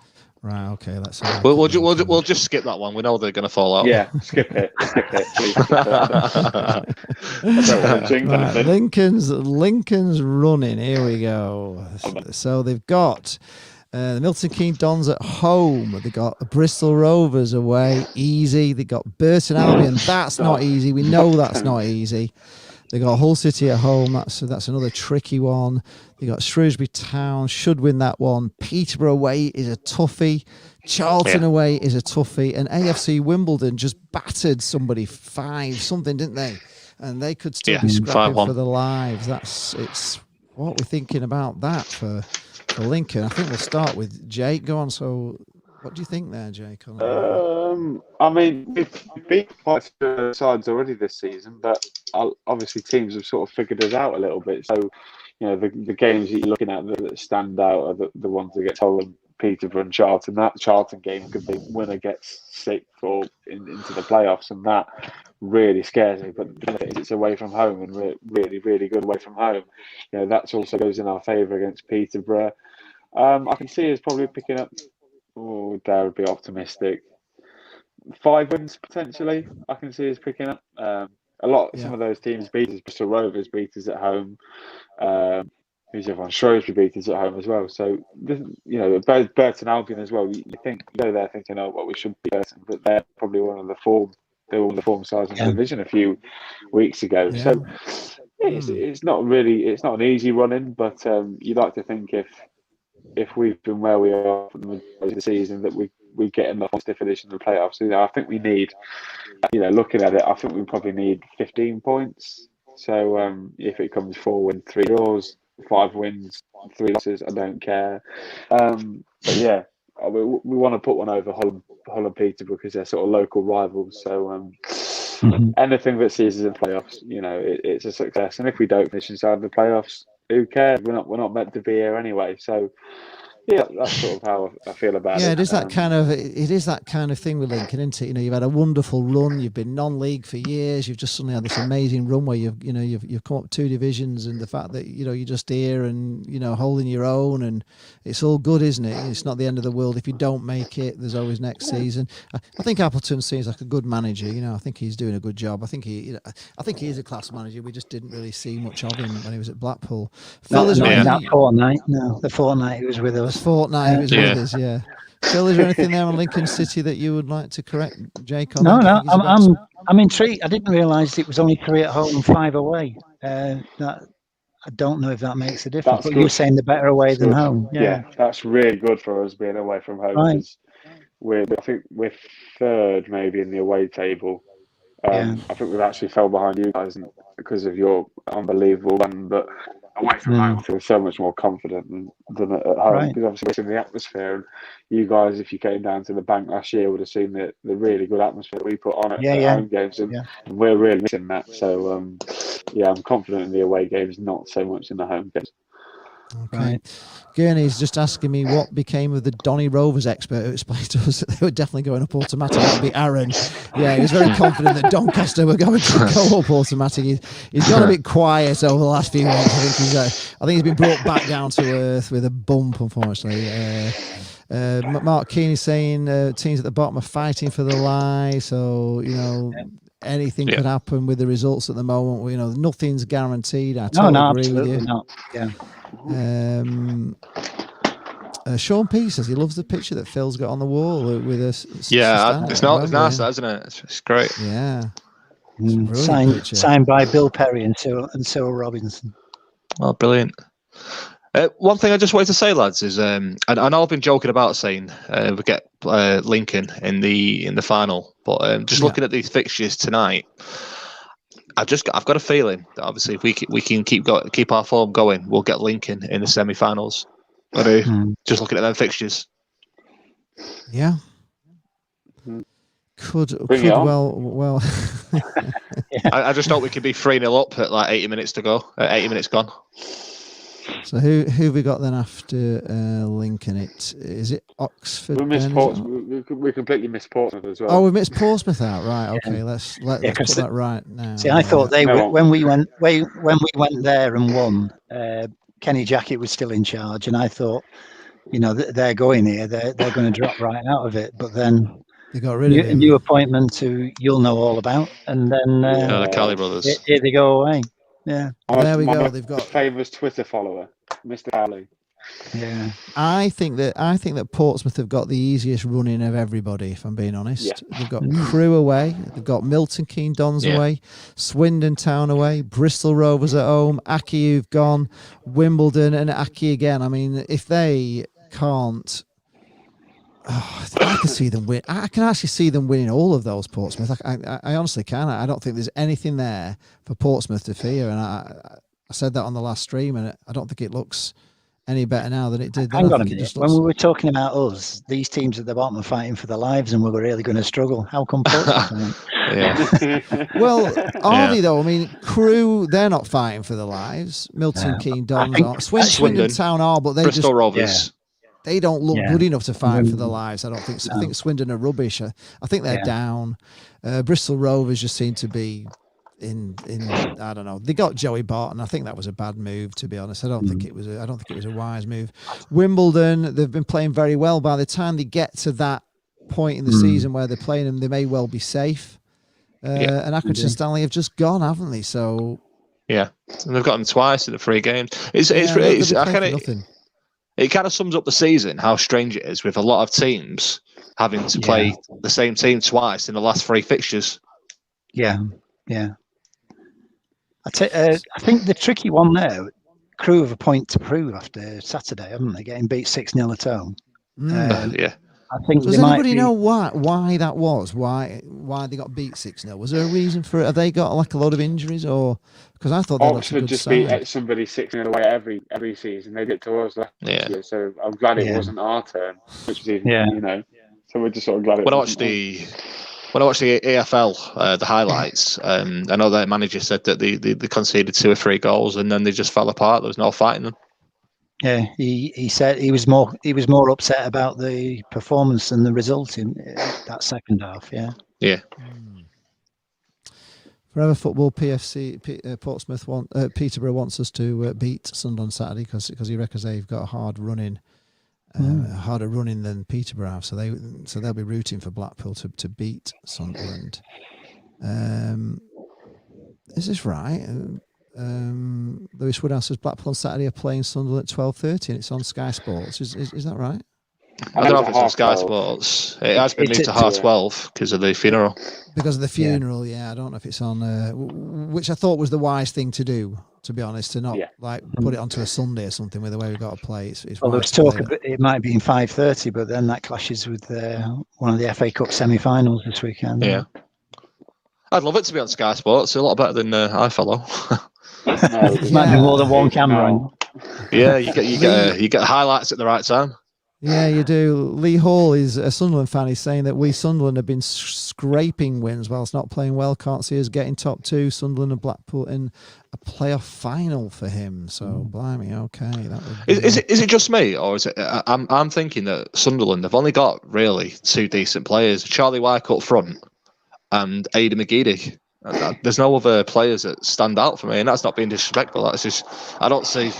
A: Right. Okay. Let's.
B: We'll just skip that one. We know they're going to fall out.
D: Yeah. Skip it. Please.
A: Right, Lincoln's running. Here we go. So they've got the Milton Keynes Dons at home. They've got Bristol Rovers away. Easy. They've got Burton Albion. That's not easy. We know that's not easy. They got Hull City at home. That's another tricky one. They got Shrewsbury Town. Should win that one. Peterborough away is a toughie. Charlton away is a toughie. And AFC Wimbledon just battered somebody 5-something, didn't they? And they could still be scrapping 5-1 for their lives. It's what we're thinking about that for Lincoln. I think we'll start with Jake. Go on. So, what do you think there, Jake?
D: I mean, we've beat quite a few sides already this season, but obviously teams have sort of figured us out a little bit. So, the games that you're looking at that stand out are the ones that get Hull, Peterborough and Charlton. That Charlton game could be winner gets 6th or into the playoffs, and that really scares me. But it's away from home and really, really good away from home. That also goes in our favour against Peterborough. I can see us probably picking up. Oh, dare would be optimistic. 5 wins potentially. I can see us picking up. Some of those teams beat us. Bristol Rovers beat us at home. Who's everyone? Shrewsbury beat us at home as well. So Burton Albion as well. You think they're thinking, we should be Burton, but they're probably one of the form. They were one of the form sides in the division a few weeks ago. Yeah. So it's not an easy run in, but you'd like to think if we've been where we are for the majority of the season that we get in the to finish in the playoffs. I think we need, looking at it, I think we probably need 15 points. So if it comes 4 wins, 3 draws, 5 wins, 3 losses, I don't care. But yeah, we want to put one over Hull and Peterborough because they're sort of local rivals. So anything that sees us in playoffs, it's a success. And if we don't finish inside the playoffs, who cares? We're not meant to be here anyway. So yeah, that's sort of how I feel about it.
A: Yeah, it is that kind of thing with Lincoln, isn't it? You've had a wonderful run. You've been non-league for years. You've just suddenly had this amazing run where you've come up 2 divisions, and the fact that you're just here and holding your own, and it's all good, isn't it? It's not the end of the world if you don't make it. There's always next season. I think Appleton seems like a good manager. I think he's doing a good job. I think he is a class manager. We just didn't really see much of him when he was at Blackpool.
C: That fortnight. No, the fortnight he was with us.
A: Fortnight was with us, yeah. Phil, is there anything there on Lincoln City that you would like to correct, Jake?
C: No, I'm intrigued. I didn't realise it was only 3 at home and 5 away. I don't know if that makes a difference. But you're saying the better away than home.
D: Yeah, that's really good for us being away from home. Right. I think we're 3rd maybe in the away table. I think we've actually fell behind you guys because of your unbelievable run, but away from home, I feel so much more confident than at home because obviously it's in the atmosphere. And you guys, if you came down to the bank last year, would have seen the really good atmosphere that we put on at home games, and we're really missing that. So I'm confident in the away games, not so much in the home games.
A: Okay.
C: Right.
A: Gurney's just asking me what became of the Donny Rovers expert who explained to us that they were definitely going up automatic. That would be Aaron. Yeah, he was very confident that Doncaster were going to go up automatic. He's gone a bit quiet over the last few weeks. I think he's been brought back down to earth with a bump, unfortunately. Mark Keane is saying teams at the bottom are fighting for the lie. So, anything could happen with the results at the moment. Nothing's guaranteed. I totally agree with you.
C: Not. Yeah.
A: Sean P says he loves the picture that Phil's got on the wall with us.
B: It's nice, isn't it? It's great.
A: Yeah.
C: Signed by Bill Perry and Cyril Robinson.
B: Oh, brilliant. One thing I just wanted to say, lads, is and I know I've been joking about saying we get Lincoln in the final, but just looking at these fixtures tonight, I've got a feeling that obviously if we can keep our form going, we'll get Lincoln in the semi-finals. Just looking at them fixtures.
A: Yeah. Could well.
B: I just thought we could be 3-0 up at like 80 minutes to go. 80 minutes gone.
A: So who have we got then after Lincoln? Is it Oxford?
D: We missed Portsmouth. We completely missed Portsmouth as well.
A: Oh, we missed Portsmouth out. Right. Okay. Let's put that right now.
C: See, I thought when we went there and won. Kenny Jackett was still in charge, and I thought, they're going here. They're going to drop right out of it. But then
A: they got rid of
C: a new appointment who you'll know all about, and then
B: the Cali brothers.
C: Here they go away. Yeah.
A: There we go. They've got
D: famous Twitter follower, Mr. Cali.
C: Yeah.
A: I think that Portsmouth have got the easiest run in of everybody, if I'm being honest. Yeah. They've got Crewe away, they've got Milton Keynes Dons away, Swindon Town away, Bristol Rovers at home, Aki who've gone, Wimbledon and Aki again. I mean, if they can't I can see them win. I can actually see them winning all of those, Portsmouth. I honestly can. I don't think there's anything there for Portsmouth to fear. And I said that on the last stream, and I don't think it looks any better now than it did then.
C: Hang on a minute. When we were talking about us, these teams at the bottom are fighting for their lives, and we were really going to struggle. How come Portsmouth?
A: Well, are they though? I mean, Crewe, they're not fighting for their lives. Milton Keynes Dons aren't. Swindon Town are, but they
B: Bristol Rovers.
A: Yeah. They don't look good enough to fight for their lives. I don't think so. I think Swindon are rubbish. I think they're down. Bristol Rovers just seem to be in. I don't know. They got Joey Barton. I think that was a bad move, to be honest. I don't think it was a wise move. Wimbledon, they've been playing very well. By the time they get to that point in the season where they're playing them, they may well be safe. And Accrington Stanley have just gone, haven't they? So
B: and they've got them twice in the 3 games. It kind of sums up the season, how strange it is with a lot of teams having to play the same team twice in the last 3 fixtures.
C: Yeah. I think the tricky one there, Crewe have a point to prove after Saturday, haven't they? Getting beat 6-0 at home. I think.
A: Does anybody know why that was? Why they got beat 6-0? Was there a reason for it? Have they got like a lot of injuries, or because I thought
D: Oxford just beat somebody 6-0 away every season. They did it to us last year, so I'm glad it wasn't our turn, which is even So we're just sort of glad. When I watched the
B: AFL, the highlights, I know their manager said that they conceded 2 or 3 goals and then they just fell apart. There was no fighting them.
C: Yeah, he said he was more upset about the performance than the result in that second half. Yeah.
A: Forever Football PFC Portsmouth Peterborough wants us to beat Sunderland Saturday because he reckons they've got a harder running than Peterborough have. So they'll be rooting for Blackpool to beat Sunderland. Is this right? Lewis Woodhouse says Blackpool on Saturday are playing Sunderland at 12:30 and it's on Sky Sports. Is that right?
B: I don't know if it's on Sky Sports. It has been moved to 12:30 because of the funeral.
A: Because of the funeral, I don't know if it's on, which I thought was the wise thing to do, to be honest, to not put it onto a Sunday or something with the way we've got to play.
C: Well, there was talk it might be in 5:30, but then that clashes with one of the FA Cup semi-finals this weekend.
B: Yeah. I'd love it to be on Sky Sports. It's a lot better than iFollow.
C: It might be more than one camera.
B: Yeah, you get highlights at the right time.
A: Yeah, you do. Lee Hall is a Sunderland fan. He's saying that we Sunderland have been scraping wins whilst not playing well. Can't see us getting top two. Sunderland and Blackpool in a playoff final for him. So, blimey, okay. That would be,
B: is it just me, or is it? I'm thinking that Sunderland have only got really two decent players: Charlie Wyke up front and Aidan McGeady. There's no other players that stand out for me, and that's not being disrespectful. That's just I don't see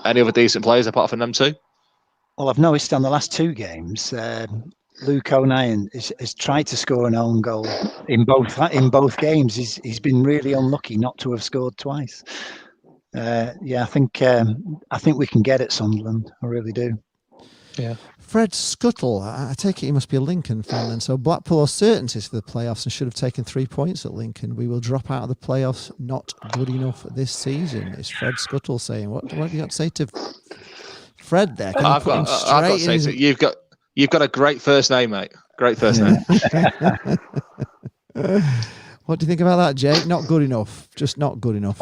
B: any other decent players apart from them two.
C: Well, I've noticed on the last two games, Luke O'Neill has tried to score an own goal in both games. He's been really unlucky not to have scored twice. I think we can get at Sunderland. I really do.
B: Yeah.
A: Fred Scuttle, I take it he must be a Lincoln fan then. So Blackpool are certainties for the playoffs and should have taken 3 points at Lincoln. We will drop out of the playoffs. Not good enough this season. Is Fred Scuttle saying? What have you got to say to Fred there?
B: I've got to say to you've got a great first name, mate. Great first name.
A: What do you think about that, Jake? Not good enough. Just not good enough.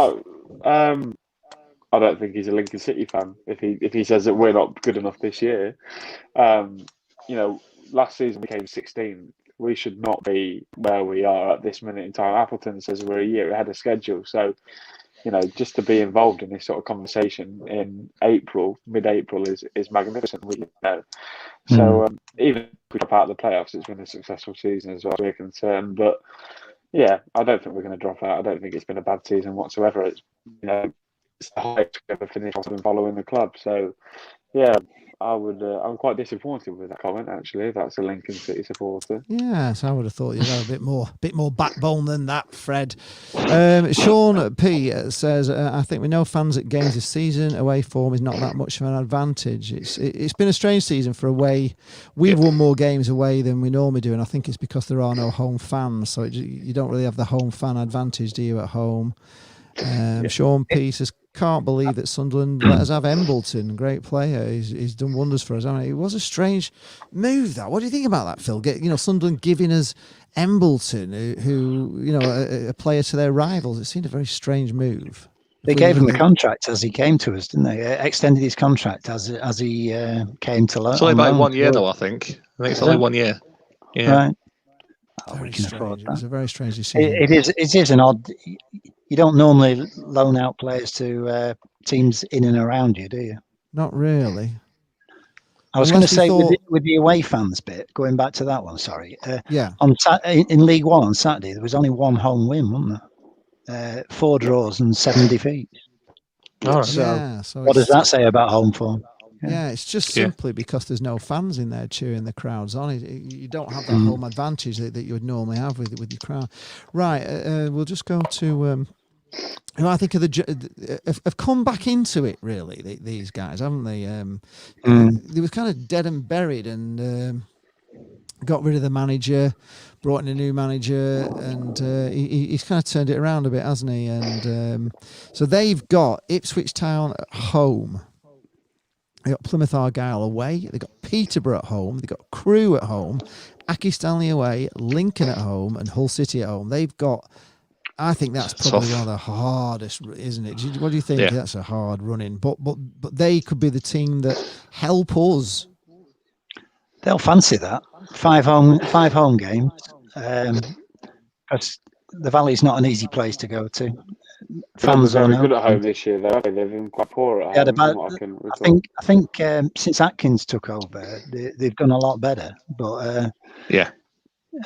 D: I don't think he's a Lincoln City fan if he says that we're not good enough this year. Last season we came 16th. We should not be where we are at this minute in time. Appleton says we're a year ahead of schedule. So, just to be involved in this sort of conversation in mid-April is magnificent. So even if we drop out of the playoffs, it's been a successful season as far as we're concerned. But yeah, I don't think we're going to drop out. I don't think it's been a bad season whatsoever. It's it's the highest we've ever finished following the club. So yeah, I'm quite disappointed with that comment, actually. That's a Lincoln City supporter.
A: Yes, I would have thought you'd have a bit more backbone than that, Fred. Sean P says, I think with no fans at games this season, away form is not that much of an advantage. It's been a strange season for away. We've won more games away than we normally do, and I think it's because there are no home fans, so you don't really have the home fan advantage, do you, at home? Sean P says, can't believe that Sunderland let us have Embleton. Great player. He's done wonders for us. I mean, it was a strange move, that. What do you think about that, Phil? Sunderland giving us Embleton, who a player to their rivals. It seemed a very strange move.
C: They gave him the contract as he came to us, didn't they? Extended his contract as he came to loan.
B: It's only about 1 year, though, I think. It's only 1 year. Yeah.
C: Right.
A: We can afford that. It's a very strange decision.
C: It is an odd. You don't normally loan out players to teams in and around you, do you?
A: Not really.
C: I was going to say with the away fans bit, going back to that one. Sorry.
A: Yeah.
C: In League One on Saturday, there was only one home win, wasn't there? 4 draws and 7 defeats.
B: All right.
C: So what does that say about home form?
A: Yeah, it's just simply because there's no fans in there cheering the crowds on. You don't have that home advantage that you would normally have with your crowd. Right, we'll just go to... I think have come back into it, really, these guys, haven't they? They were kind of dead and buried and got rid of the manager, brought in a new manager, and he's kind of turned it around a bit, hasn't he? And so they've got Ipswich Town at home. They got Plymouth Argyle away. They got Peterborough at home. They got Crewe at home, Accrington Stanley away, Lincoln at home, and Hull City at home. They've got. I think that's probably one of the hardest, isn't it? What do you think? Yeah. That's a hard running, but they could be the team that help us.
C: They'll fancy that 5 home games. Because the Valley's not an easy place to go to. Fans
D: are very good at home this year, though. They've been quite poor at home.
C: I think since Atkins took over, they've done a lot better. But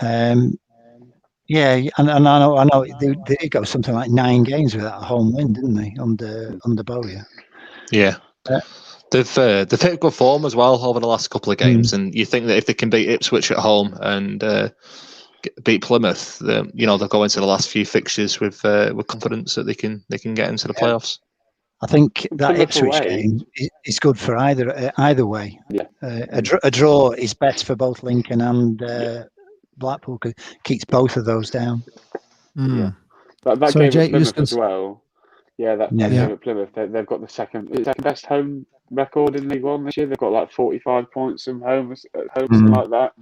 C: and I know they go something like 9 games without a home win, didn't they? Under Bowyer.
B: Yeah. They've hit good form as well over the last couple of games, and you think that if they can beat Ipswich at home and beat Plymouth, they'll go into the last few fixtures with confidence that they can get into the playoffs.
C: I think that Ipswich game is good for either way.
D: Yeah.
C: A draw is best for both Lincoln and Blackpool, because keeps both of those down.
D: Yeah. That game at Plymouth as well. Yeah, that game at Plymouth, they've got the second best home record in League One this year. They've got like 45 points from home, something like that.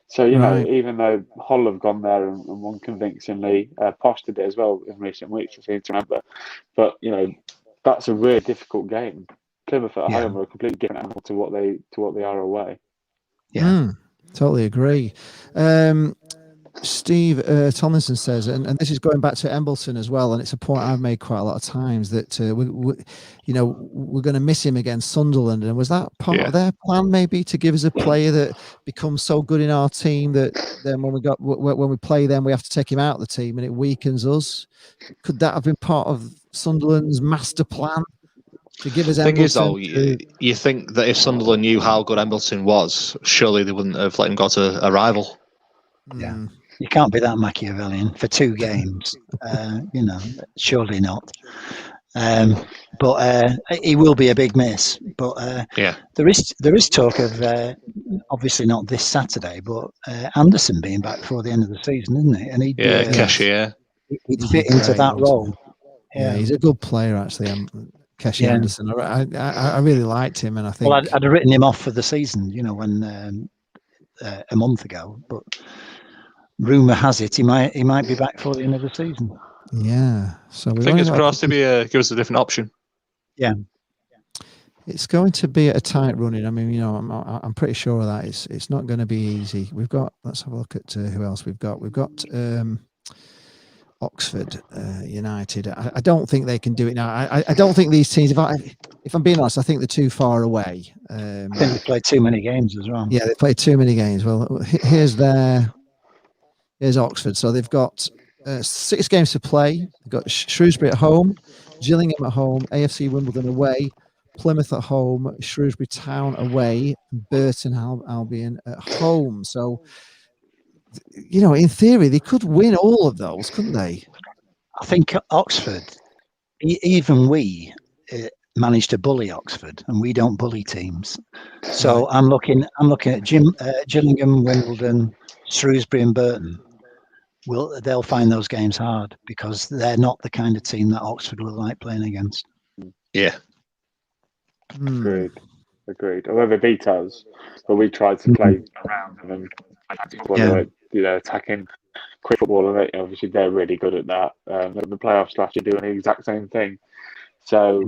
D: So, even though Hull have gone there and won convincingly, Posh did it as well in recent weeks, I seem to remember. But, that's a really difficult game. Plymouth at home are a completely different animal to what they are away.
A: Totally agree. Steve Tomlinson says, and this is going back to Embleton as well, and it's a point I've made quite a lot of times, that we're going to miss him against Sunderland. And was that part of their plan, maybe, to give us a player that becomes so good in our team that then when we play them, we have to take him out of the team and it weakens us? Could that have been part of Sunderland's master plan? To give us
B: thing is, though, you think that if Sunderland knew how good Embleton was, surely they wouldn't have let him go to a rival.
C: Yeah. You can't be that Machiavellian for 2 games, surely not. But he will be a big miss. But there is talk of obviously not this Saturday, but Anderson being back before the end of the season, isn't it? And he'd fit into that role.
A: Yeah, he's a good player actually. Keshi Anderson. I really liked him, and I think.
C: Well, I'd have written him off for the season, when a month ago, but. Rumour has it he might be back for the end of the season.
A: Yeah, so
B: fingers crossed to give us a different option.
C: Yeah,
A: it's going to be a tight running. I mean, I'm pretty sure of that. It's not going to be easy. Let's have a look at who else we've got. We've got Oxford United. I don't think they can do it now. I don't think these teams. If I'm being honest, I think they're too far away.
C: I think they played too many games as well.
A: Yeah, they played too many games. Well, Here's Oxford. So they've got 6 games to play. They've got Shrewsbury at home, Gillingham at home, AFC Wimbledon away, Plymouth at home, Shrewsbury Town away, and Burton Albion at home. So, in theory, they could win all of those, couldn't they?
C: I think Oxford, even we managed to bully Oxford, and we don't bully teams. So I'm looking at Gillingham, Wimbledon, Shrewsbury and Burton. They'll find those games hard because they're not the kind of team that Oxford will like playing against.
B: Yeah.
D: Agreed. Although they beat us, but we tried to play around them and attacking quick football, and obviously they're really good at that. The playoffs last year doing the exact same thing. So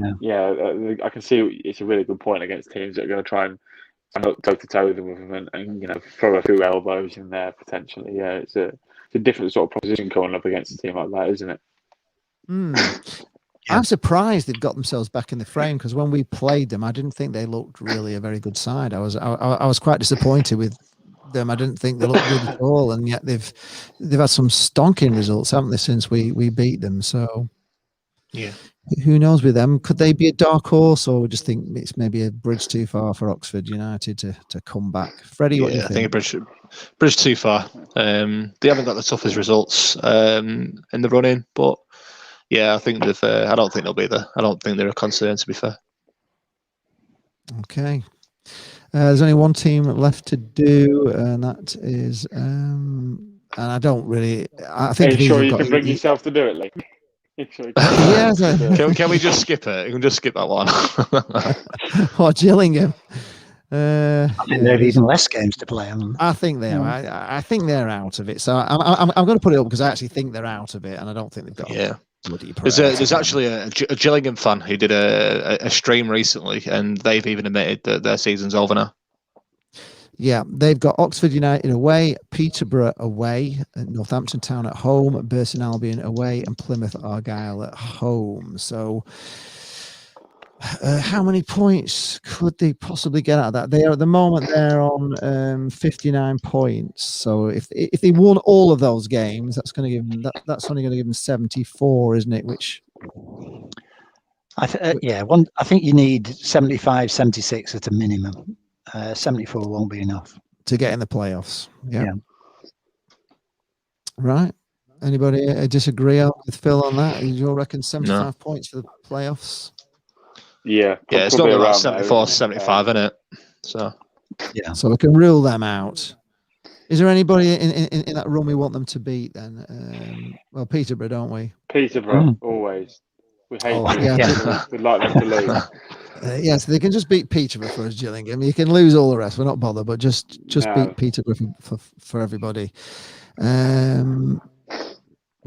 D: I can see it's a really good point against teams that are going to try and toe to toe with them and throw a few elbows in there potentially. Yeah, it's a different sort of proposition going up against a team like that, isn't it?
A: I'm surprised they've got themselves back in the frame, because when we played them, I didn't think they looked really a very good side. I was quite disappointed with them. I didn't think they looked good at all, and yet they've had some stonking results, haven't they, since we beat them? So
B: yeah.
A: Who knows with them? Could they be a dark horse, or we just think it's maybe a bridge too far for Oxford United to come back? Freddie, what do you think?
B: I think a bridge too far. They haven't got the toughest results in the running, but I think they've. I don't think they'll be there. I don't think they're a concern, to be fair.
A: Okay. There's only one team left to do, and that is. And I don't really. I think.
D: Are you sure you can bring yourself to do it, Lee?
B: Can we just skip it? You can just skip that one.
A: Or Gillingham.
C: I think they have even less games to play.
A: I think they are. I think they're out of it. So I'm going to put it up because I actually think they're out of it, and I don't think they've got.
B: Yeah. There's actually a Gillingham fan who did a stream recently, and they've even admitted that their season's over now.
A: Yeah, they've got Oxford United away, Peterborough away, Northampton Town at home, Burton Albion away, and Plymouth Argyle at home. So how many points could they possibly get out of that? They are at the moment, they're on 59 points. So if they won all of those games, that's going to give them that's only going to give them 74, isn't it? Which
C: I think you need 75, 76 at a minimum. 74 won't be enough
A: to get in the playoffs. Yeah. Right. Anybody disagree with Phil on that? You reckon 75 points for the playoffs?
D: Yeah.
B: Yeah, it's not around 74, 75, isn't it? So
A: So we can rule them out. Is there anybody in that run we want them to beat then? Well, Peterborough, don't we?
D: Peterborough, always. We hate them. We'd like them to lose.
A: So they can just beat Peterborough for us, Gillingham. You can lose all the rest. We're not bothered, but just beat Peterborough for everybody.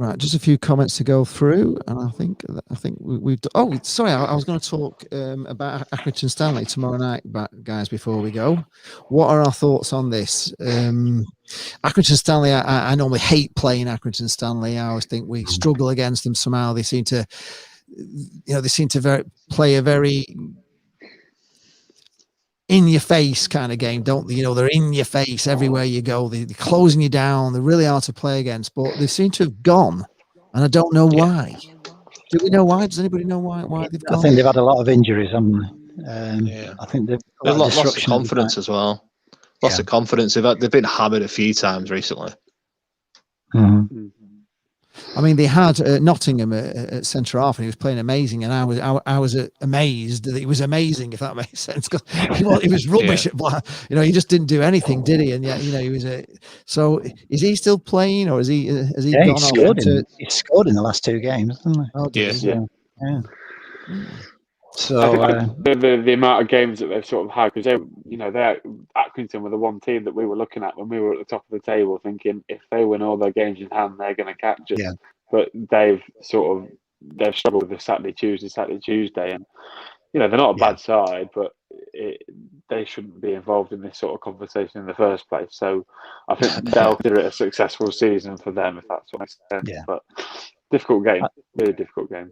A: Right, just a few comments to go through, and I think we've. Oh, sorry, I was going to talk about Accrington Stanley tomorrow night, guys. Before we go, what are our thoughts on this? Accrington Stanley. I normally hate playing Accrington Stanley. I always think we struggle against them somehow. They seem to, play a very in your face kind of game, don't they? They're in your face everywhere you go. They're closing you down. They're really hard to play against, but they seem to have gone, and I don't know why. Do we know why? Does anybody know why they've gone?
C: I think they've had a lot of injuries, haven't they? I think they've
B: lost of confidence as well. Lots of confidence. They've been hammered a few times recently.
C: Mm-hmm.
A: I mean, they had Nottingham at centre half, and he was playing amazing, and I was amazed that he was amazing, if that makes sense, because he was rubbish at Black. He just didn't do anything, did he? And yet, he was so is he still playing, or has he gone off?
C: He scored in the last 2 games, hasn't he?
A: Oh,
C: yeah. So
D: I think the amount of games that they've sort of had, because Accrington were the one team that we were looking at when we were at the top of the table, thinking if they win all their games in hand, they're going to catch us. Yeah. But they've struggled with the Saturday, Tuesday, and they're not a bad side, but they shouldn't be involved in this sort of conversation in the first place. So I think they'll consider it a successful season for them, if that's what makes sense. Yeah. But difficult game, really difficult game.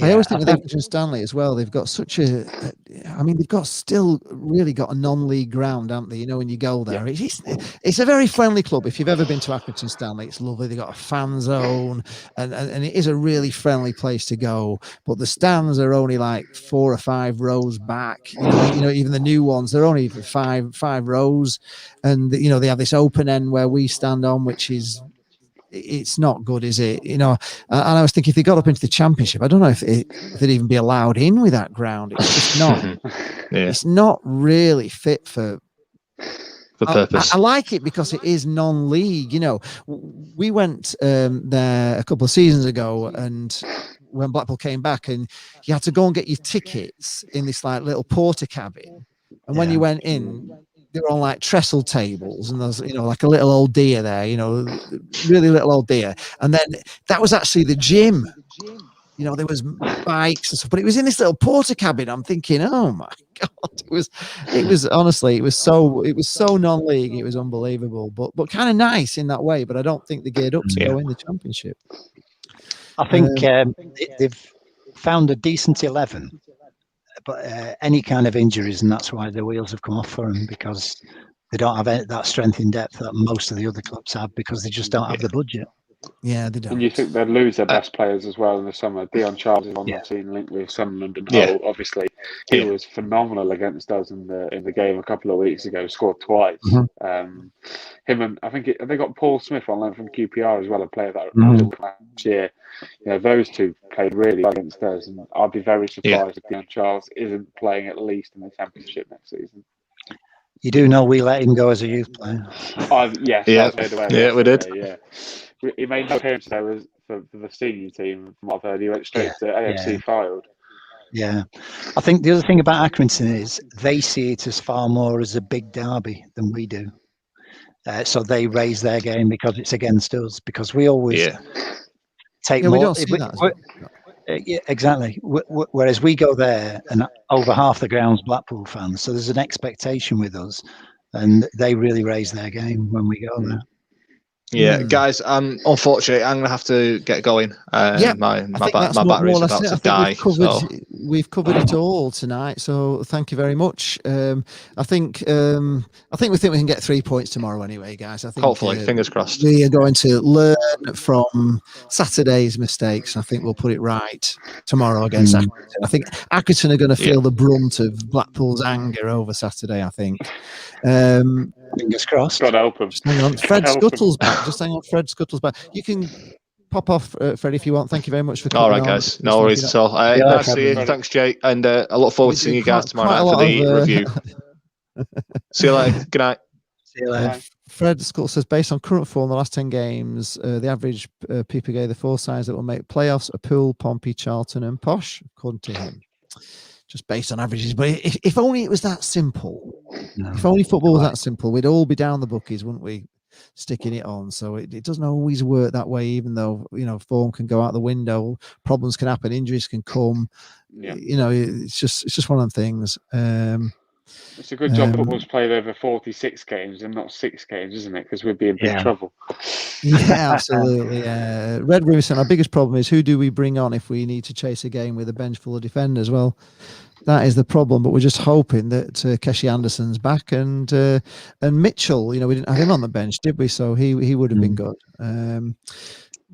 A: I always think with Accrington Stanley as well, they've got they've got still really got a non-league ground, haven't they? When you go there, it's a very friendly club. If you've ever been to Accrington Stanley, it's lovely. They've got a fan zone, and it is a really friendly place to go. But the stands are only like 4 or 5 rows back. Even the new ones, they're only 5 rows, and they have this open end where we stand on, which is. It's not good, is it? And I was thinking if they got up into the Championship, I don't know if they'd even be allowed in with that ground. It's just not. It's not really fit for purpose. I like it because it is non-league. We went there a couple of seasons ago, and when Blackpool came back, and you had to go and get your tickets in this like little porter cabin, and when you went in. They were on like trestle tables, and there's like a little old deer there, really little old deer. And then that was actually the gym. There was bikes and stuff, but it was in this little porter cabin. I'm thinking, oh my god, it was honestly, it was so non-league, it was unbelievable, but kind of nice in that way. But I don't think they geared up to go in the Championship.
C: I think they've found a decent 11. But any kind of injuries, and that's why the wheels have come off for them, because they don't have that strength in depth that most of the other clubs have, because they just don't have the budget.
A: Yeah, they don't.
D: And you think they'd lose their best players as well in the summer. Dion Charles is one I've seen linked with Sunderland and Hull. Obviously, he was phenomenal against us in the game a couple of weeks ago. Scored twice. Mm-hmm. Him and I think they got Paul Smith on loan from QPR as well, a player that last year. Those two played really well against us, and I'd be very surprised if Dion Charles isn't playing at least in the Championship next season.
C: You do know we let him go as a youth player.
B: We did.
D: Yeah. He made no appearance there for the senior team. From what I've heard, he went straight to AFC Fylde.
C: Yeah, I think the other thing about Accrington is they see it as far more as a big derby than we do. So they raise their game because it's against us. Because we always take more.
A: We don't see that.
C: Yeah, exactly. Whereas we go there and over half the ground's Blackpool fans, so there's an expectation with us, and they really raise their game when we go there.
B: Yeah, guys. Unfortunately, I'm gonna have to get going. My battery's about to die.
A: We've covered it all tonight. So thank you very much. I think we can get 3 points tomorrow anyway, guys. I think
B: hopefully, fingers crossed.
A: We are going to learn from Saturday's mistakes. I think we'll put it right tomorrow against Accrington. I think Accrington are going to feel the brunt of Blackpool's anger over Saturday. I think.
C: Fingers crossed.
D: God help him.
A: Just hang on. Fred Scuttle's back. Just hang on. Fred Scuttle's back. You can pop off, Fred, if you want. Thank you very much for coming.
B: All right, guys. No worries at all. Nice to see you. Thanks, Jake. And I look forward to seeing you guys tomorrow night for the review. See you later. Good night.
C: See you later.
A: Fred Scuttle says, based on current form, the last 10 games, the average people gave the 4 sides that will make playoffs are Poole, Pompey, Charlton, and Posh, according to him. Just based on averages, but if only it was that simple. No, if only football was that simple, we'd all be down the bookies, wouldn't we? sticking it on. So it doesn't always work that way, even though, form can go out the window, problems can happen, injuries can come.
D: Yeah.
A: It's just one of them things.
D: It's a good job football's played over 46 games and not 6 games, isn't it? Because we'd be in big trouble.
A: Yeah, absolutely. Red Room saying our biggest problem is who do we bring on if we need to chase a game with a bench full of defenders? Well, that is the problem, but we're just hoping that Keshi Anderson's back and Mitchell. We didn't have him on the bench, did we? So he would have been good.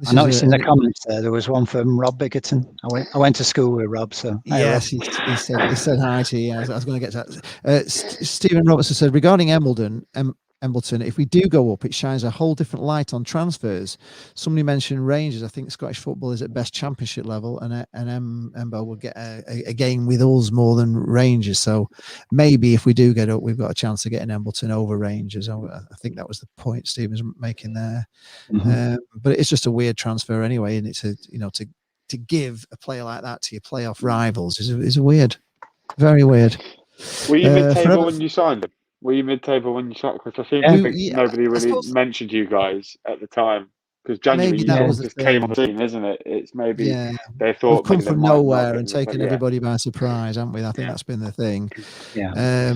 C: I noticed in the comments there was one from Rob Biggerton. I went to school with Rob, so
A: yes,
C: Rob.
A: he said hi to you. I was going to get to that. Stephen Robertson said regarding Embleton, if we do go up, it shines a whole different light on transfers. Somebody mentioned Rangers. I think Scottish football is at best championship level, and Embo will get a game with us more than Rangers. So maybe if we do get up, we've got a chance of getting Embleton over Rangers. I think that was the point Stephen's making there. But it's just a weird transfer anyway, and it's to give a player like that to your playoff rivals is weird, very weird.
D: Were you mid-table when you signed him? Were you mid-table when you signed? Because I think nobody really mentioned you guys at the time. Because January just came on the scene, isn't it? It's maybe they thought
A: we've come from nowhere and taken everybody by surprise, haven't we? I think that's been the thing.
C: Yeah.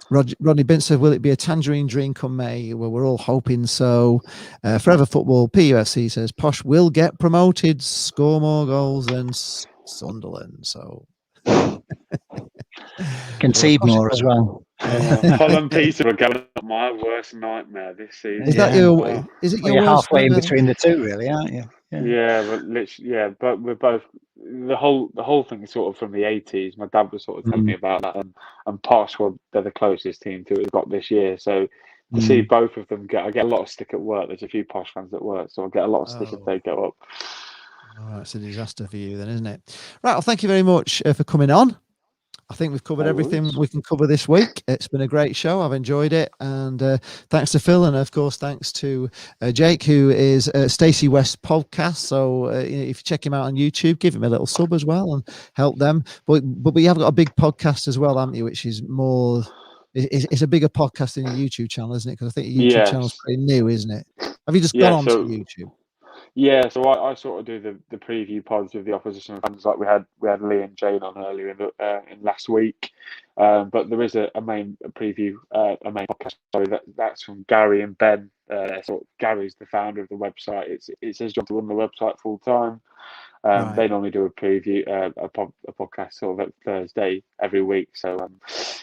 A: Rodney Bint said, will it be a tangerine dream come May? Well, we're all hoping so. Forever Football PUFC says Posh will get promoted, score more goals than Sunderland. So
C: concede more as well.
D: Holland Peter are going up my worst nightmare this season.
A: Is that your? Is it your
C: you're
A: worst
C: halfway in
A: nightmare?
C: between the two, really, aren't you?
D: Yeah, but literally, but we're both the whole thing is sort of from the 80s. My dad was sort of telling me about that, and Posh, they're the closest team to it got this year. So to see both of them I get a lot of stick at work. There's a few Posh fans at work, so I get a lot of stick if they go up.
A: Oh, it's a disaster for you then, isn't it? Right. Well, thank you very much for coming on. I think we've covered everything we can cover this week. It's been a great show. I've enjoyed it. And thanks to Phil. And, of course, thanks to Jake, who is Stacey West Podcast. So if you check him out on YouTube, give him a little sub as well and help them. But we have got a big podcast as well, haven't you, which is more... It's a bigger podcast than your YouTube channel, isn't it? Because I think your YouTube channel's pretty new, isn't it? Have you just gone on to YouTube?
D: Yeah, so I sort of do the preview pods with the opposition fans, like we had Lee and Jane on earlier in last week. But there is a main preview, a main podcast. Sorry, that's from Gary and Ben. Gary's the founder of the website. It's his job to run the website full time. They normally do a preview, a podcast sort of at Thursday every week. So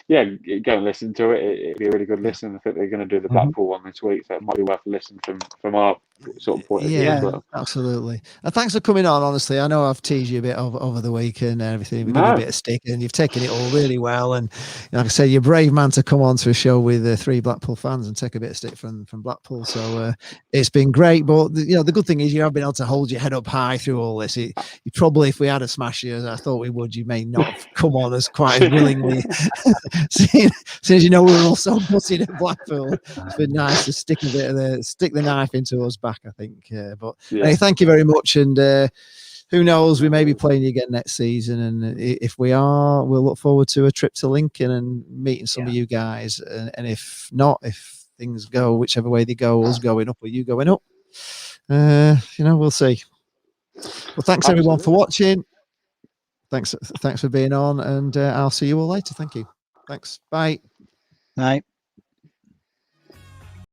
D: go and listen to it. It'd be a really good listen. I think they're going to do the Blackpool one this week, so it might be worth a listen from our sort of point of view as well. Absolutely.
A: And thanks for coming on. Honestly, I know I've teased you a bit over the weekend and everything. We've given you a bit of stick, and you've taken it all really well. And like I say, you're a brave man to come on to a show with 3 Blackpool fans and take a bit of stick from Blackpool. So it's been great. But the good thing is you have been able to hold your head up high through all this. You probably, if we had a smash you as I thought we would, you may not have come on as quite as willingly. Since you know we were all so buzzing at Blackpool, it's been nice to stick the knife into us back, I think. Hey, thank you very much. And who knows, we may be playing you again next season. And if we are, we'll look forward to a trip to Lincoln and meeting some of you guys. And if not, if things go whichever way they go, us going up or you going up, we'll see. Well, thanks everyone for watching. Thanks for being on, and I'll see you all later. Thank you. Thanks. Bye.
C: Night.